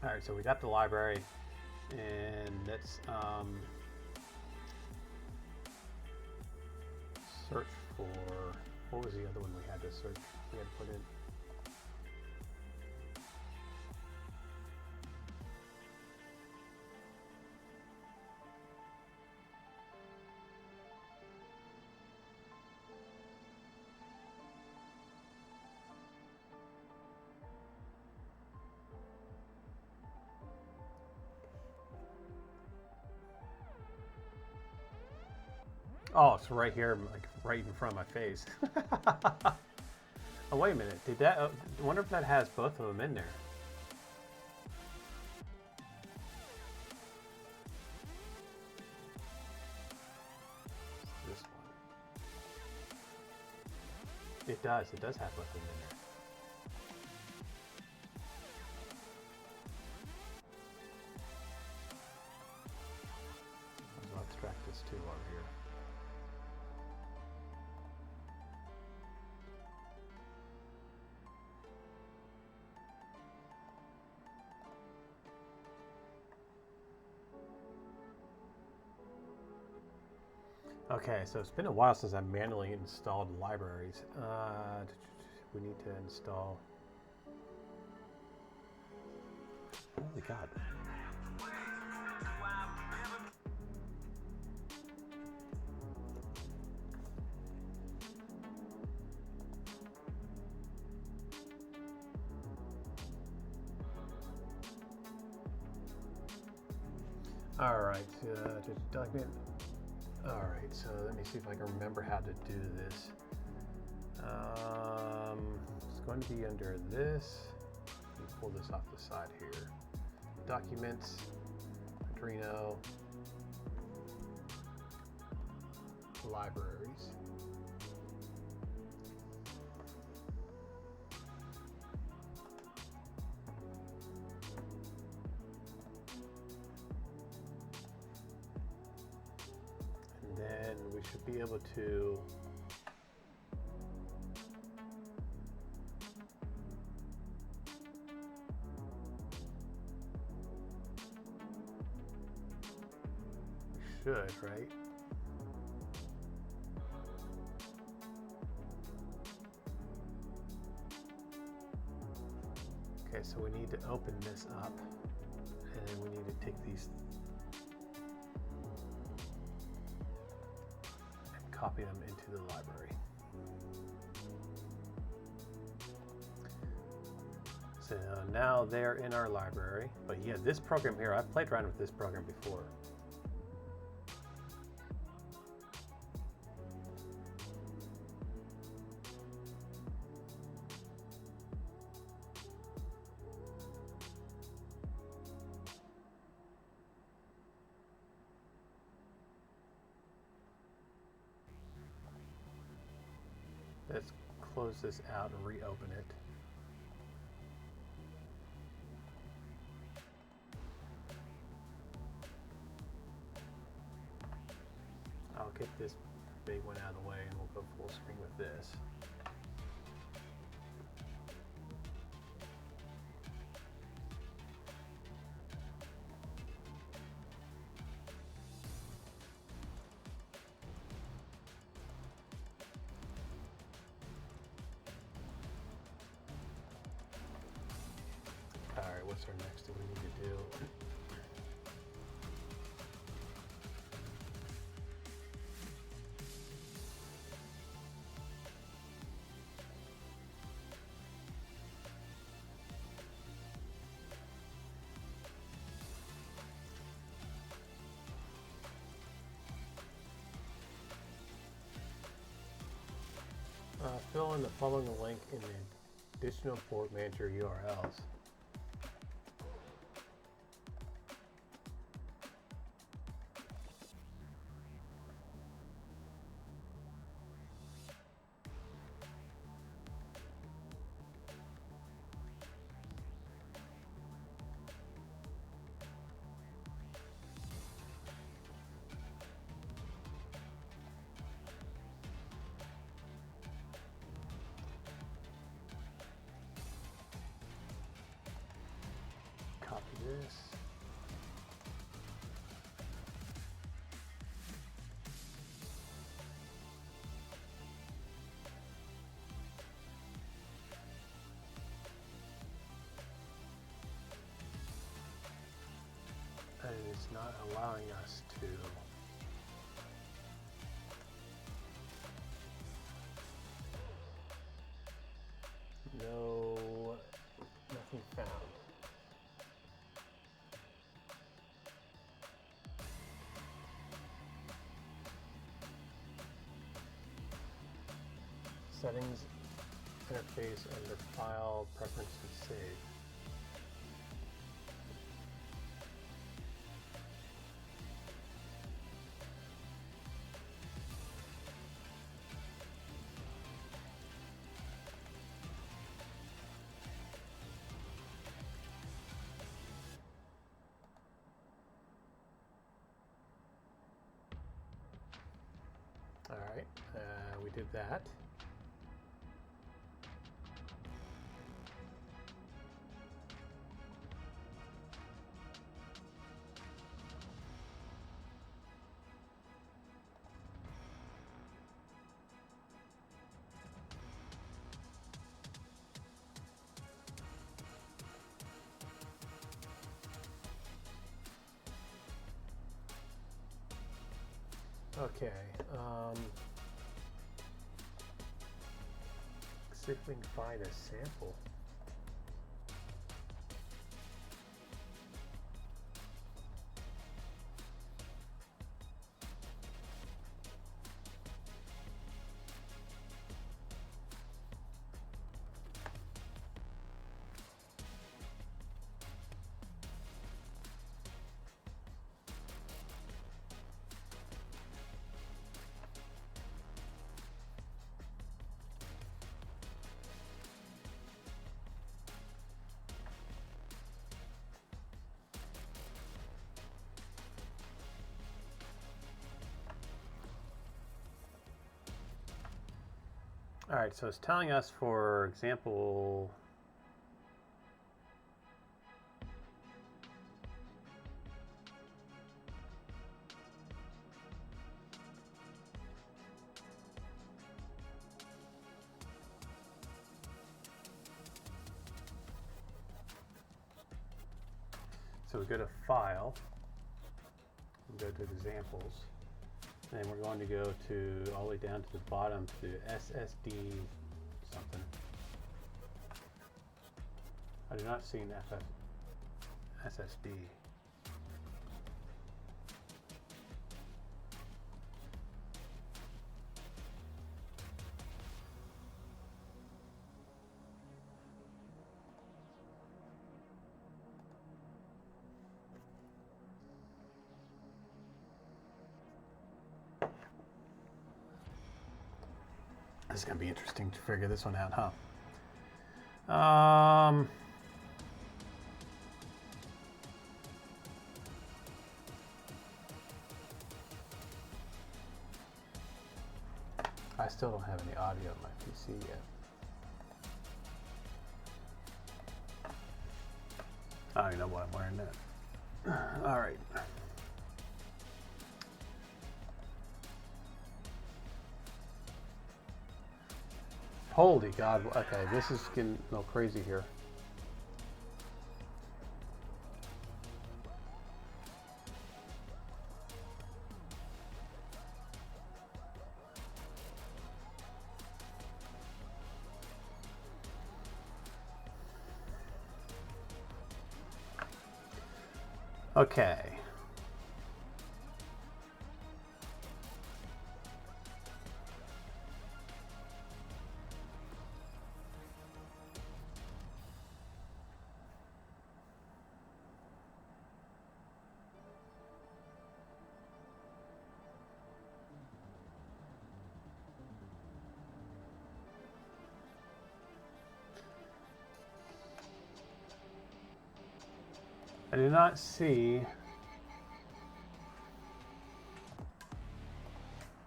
All right, so we got the library, and let's search for, what was the other one we had to search? We had to put in. Oh, it's right here, like right in front of my face. Oh, wait a minute. Did that? I wonder if that has both of them in there. This one. It does. It does have both of them in there. I'll extract this too over here. Okay, so it's been a while since I manually installed libraries. We need to install. Holy God. All right, document. All right, so let me see if I can remember how to do this. It's going to be under this. Let me pull this off the side here. Documents, Arduino, libraries. Then we should be able to right? Okay, so we need to open this up, and then we need to take these and copy them into the library. So now they're in our library, but yeah, this program here, I've played around with this program before. Let's close this out and reopen it. I'll get this big one out of the way and we'll go full screen with this. Alright, what's our next thing we need to do? Fill in the following link in the additional port manager URLs. it's not allowing us to. No, nothing found. Settings, interface, under file, preferences, save. All right, we did that. Okay, see if we can find a sample. All right, so it's telling us, for example, so we go to File, we go to Examples, and we're going to go to all the way down to the bottom to SSD something. I do not see an SSD. This is going to be interesting to figure this one out, huh? I still don't have any audio on my PC yet. I don't even know why I'm wearing that. All right. Holy God, okay, this is getting a little crazy here. Okay. I do not see.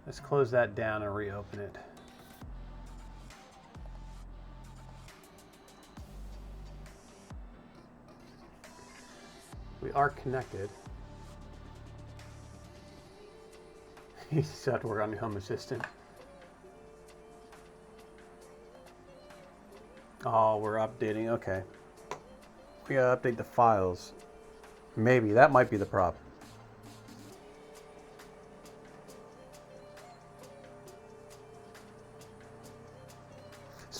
Let's close that down and reopen it. We are connected. You still have to work on the Home Assistant. Oh, we're updating. Okay. We gotta update the files. Maybe that might be the problem.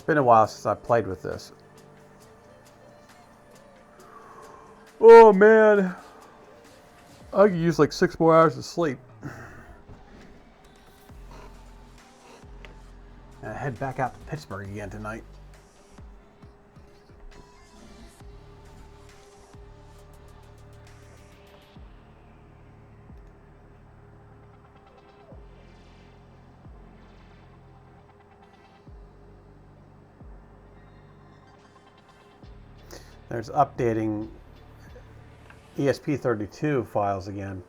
been a while since I played with this. Oh man, I could use like 6 more hours of sleep. I head back out to Pittsburgh again tonight. There's updating ESP32 files again.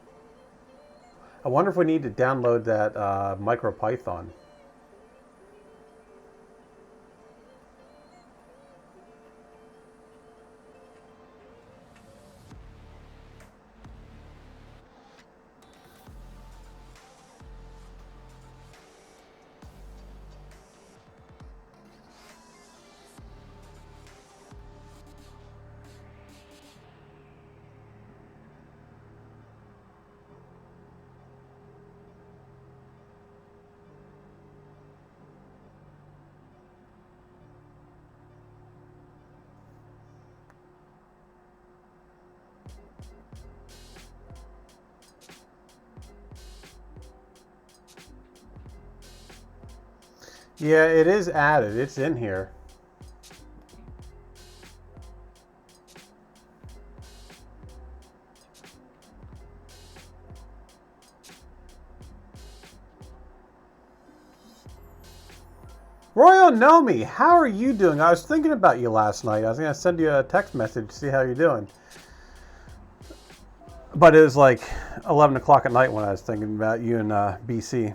I wonder if we need to download that MicroPython. Yeah, it is added. It's in here. Royal Nomi, how are you doing? I was thinking about you last night. I was going to send you a text message to see how you're doing. But it was like 11 o'clock at night when I was thinking about you in BC.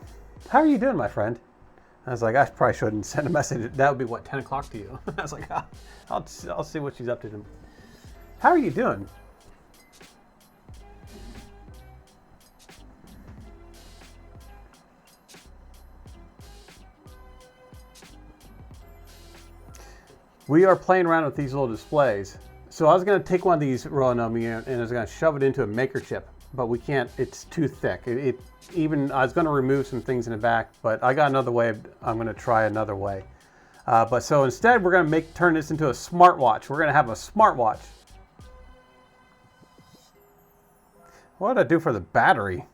How are you doing, my friend? I was like, I probably shouldn't send a message. That would be, what, 10 o'clock to you? I was like, I'll see what she's up to. How are you doing? We are playing around with these little displays. So I was going to take one of these Royal Nomi and I was going to shove it into a maker chip, but we can't. It's too thick. Even I was going to remove some things in the back, but I got another way. I'm going to try another way. But so instead, we're going to turn this into a smartwatch. We're going to have a smartwatch. What did I do for the battery?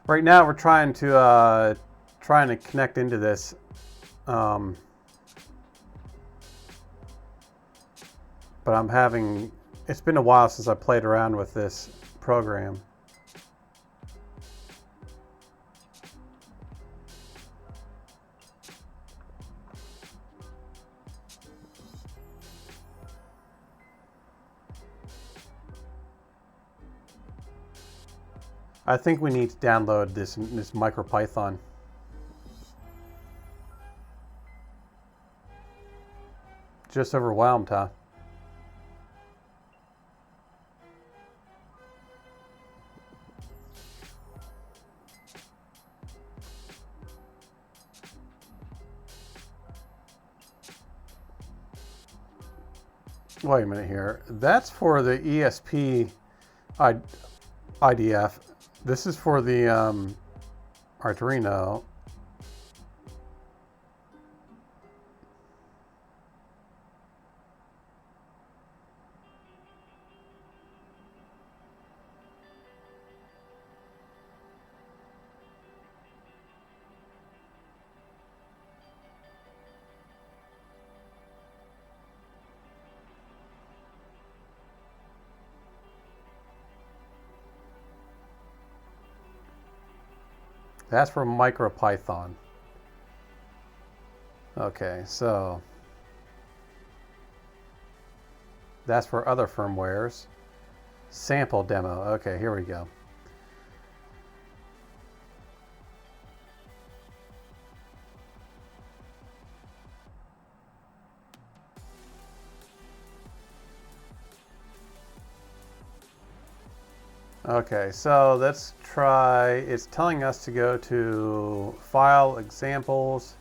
Right now, we're trying to connect into this. But I'm having. It's been a while since I played around with this program. I think we need to download this MicroPython. Just overwhelmed, huh? Wait a minute here. That's for the ESP IDF. This is for the Arduino. That's for MicroPython. Okay, so that's for other firmwares. Sample demo. Okay, here we go. Okay, so let's try, it's telling us to go to File, Examples.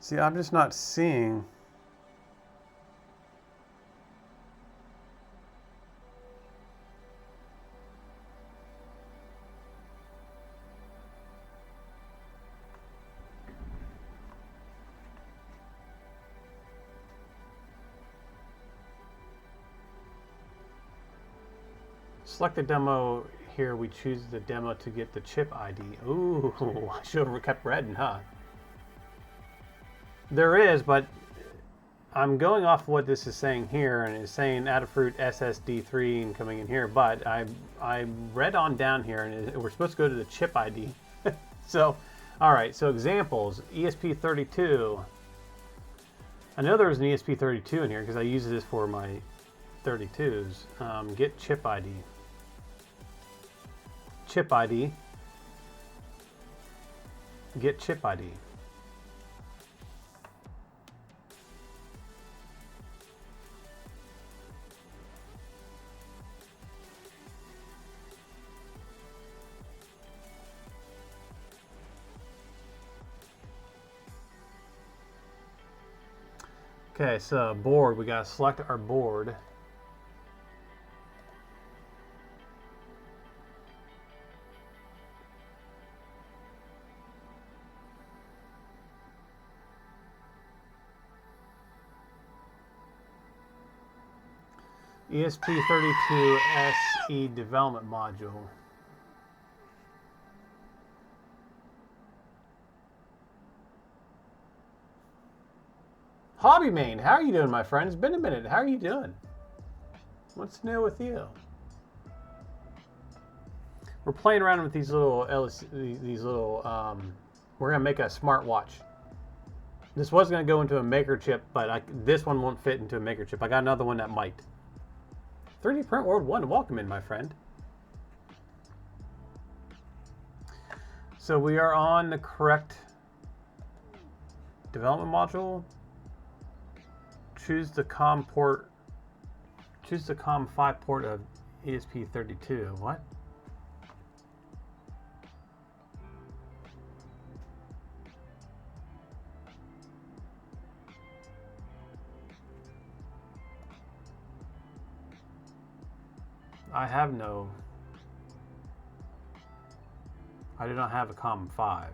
See, I'm just not seeing. Select the demo. Here we choose the demo to get the chip ID. Ooh, I should have kept reading, huh? There is, but I'm going off what this is saying here, and it's saying Adafruit SSD3 and coming in here, but I read on down here, and we're supposed to go to the chip ID. So, all right, so examples, ESP32. I know there was an ESP32 in here because I use this for my 32s. Get chip ID. Chip ID. Get chip ID. Okay, so board, we gotta select our board. ESP32 SE development module. Hobby Main, how are you doing, my friend? It's been a minute. How are you doing? What's new with you? We're playing around with these little we're gonna make a smartwatch. This was gonna go into a maker chip, but this one won't fit into a maker chip. I got another one that might. 3D Print World 1, welcome in, my friend. So we are on the correct development module. Choose the COM port. Choose the COM5 port of ESP32. What? I have no. I do not have a COM5.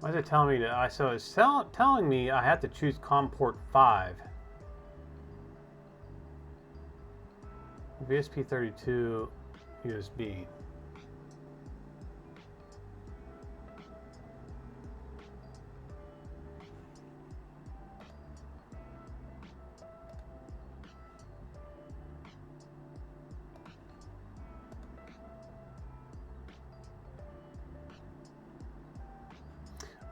Why is it telling me that? So it's telling me I have to choose COM port 5. VSP32 USB.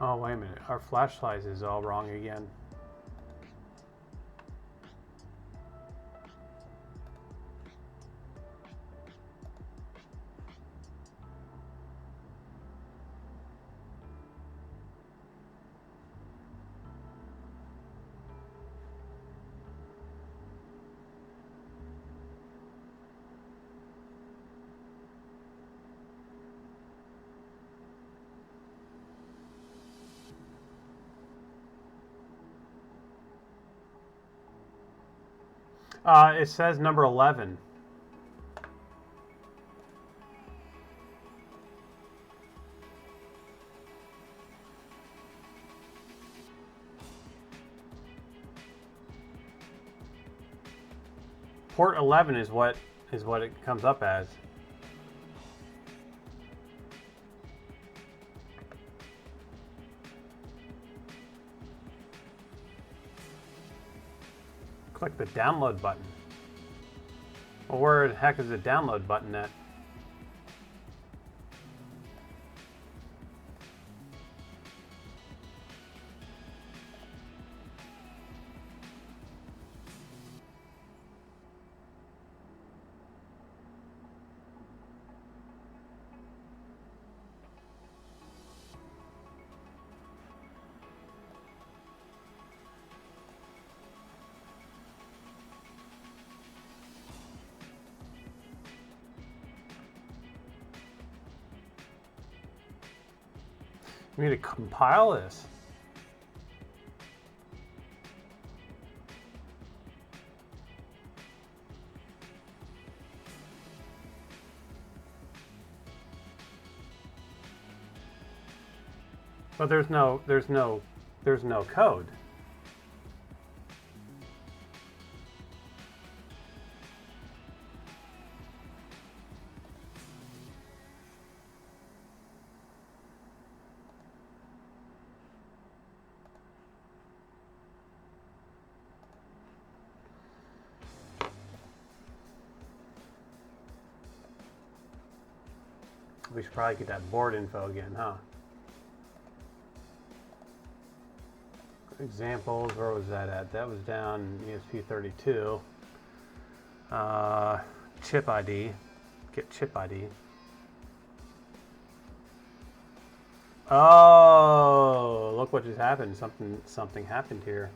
Oh, wait a minute. Our flash size is all wrong again. It says number 11. Port 11 is what it comes up as. Click the download button. Well, where the heck is the download button at? We need to compile this. But there's no code. We should probably get that board info again, huh? Examples, where was that at? That was down in ESP32. Chip ID. Get chip ID. Oh, look what just happened. Something happened here.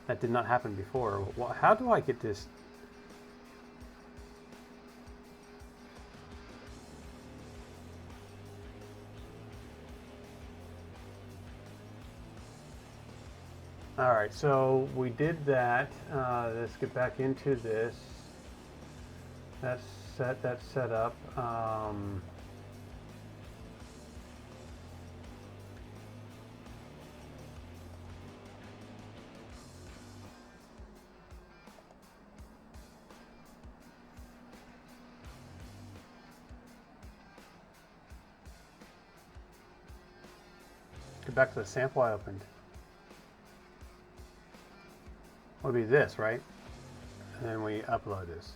That did not happen before. How do I get this? All right, so we did that. Let's get back into this. That's set up. Get back to the sample I opened. Would be this, right? And then we upload this.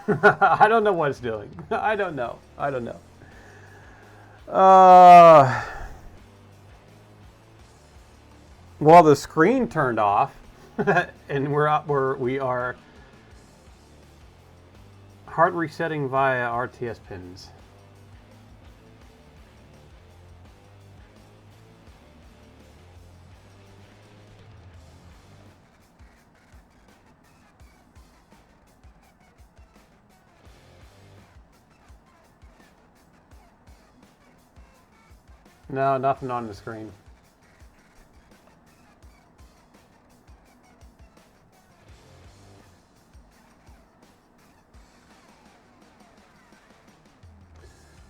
I don't know what it's doing. I don't know. Well, the screen turned off, and we are hard resetting via RTS pins. No, nothing on the screen.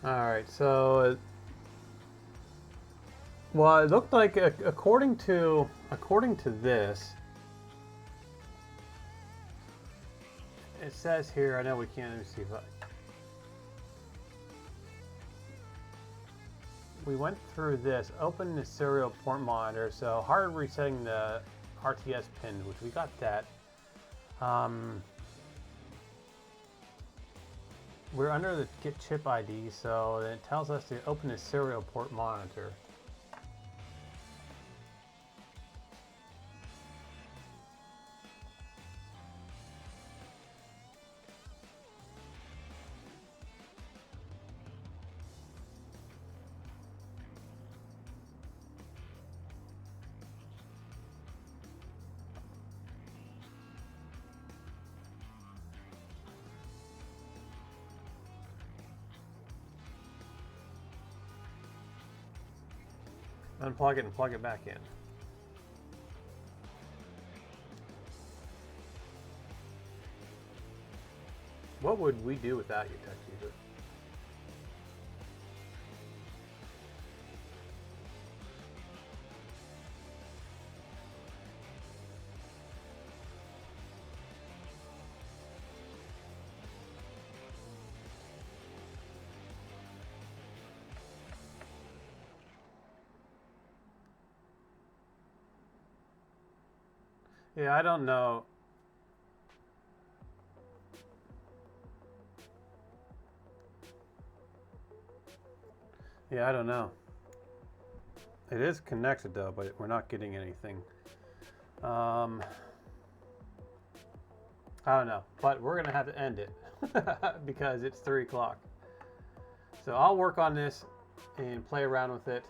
All right, so well, it looked like according to this, it says here. I know we can't. Let me see if we went through this. Open the serial port monitor. So hard resetting the RTS pin, which we got that. We're under the get chip ID, so it tells us to open the serial port monitor. Unplug it and plug it back in. What would we do without you, TechUser? Yeah, I don't know. Yeah, I don't know. It is connected though, but we're not getting anything. I don't know, but we're gonna have to end it because it's 3 o'clock. So I'll work on this and play around with it.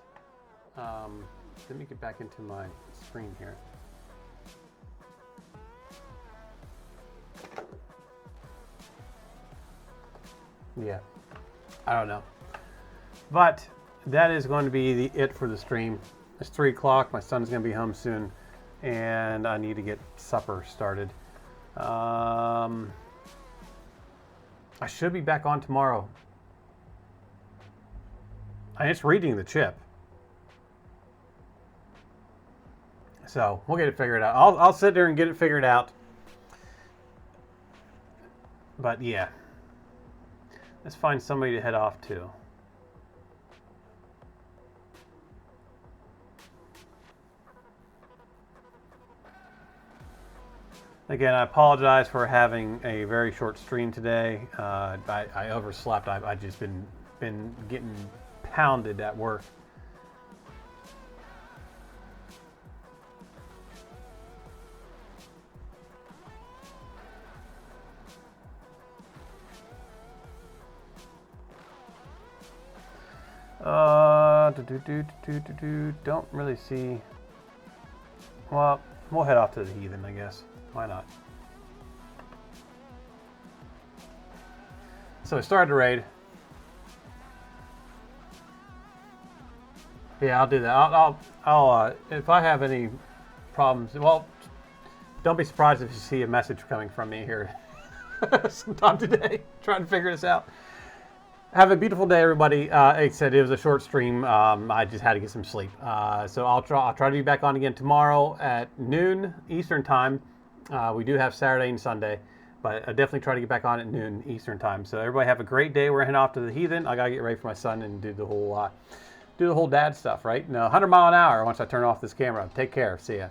Let me get back into my screen here. Yeah, I don't know, but that is going to be it for the stream. It's 3 o'clock. My son's going to be home soon, and I need to get supper started. I should be back on tomorrow. It's reading the chip, so we'll get it figured out. I'll sit there and get it figured out. But yeah, let's find somebody to head off to. Again, I apologize for having a very short stream today. I overslept. I've just been getting pounded at work. Don't really see. Well, we'll head off to the Heathen, I guess. Why not? So I started the raid. Yeah, I'll do that. I'll if I have any problems, well, don't be surprised if you see a message coming from me here sometime today, trying to figure this out. Have a beautiful day, everybody. Like I said, it was a short stream. I just had to get some sleep. So I'll try to be back on again tomorrow at noon Eastern time. We do have Saturday and Sunday, but I definitely try to get back on at noon Eastern time. So everybody have a great day. We're heading off to the Heathen. I gotta get ready for my son and do the whole dad stuff, right? 100 mile an hour once I turn off this camera. Take care. See ya.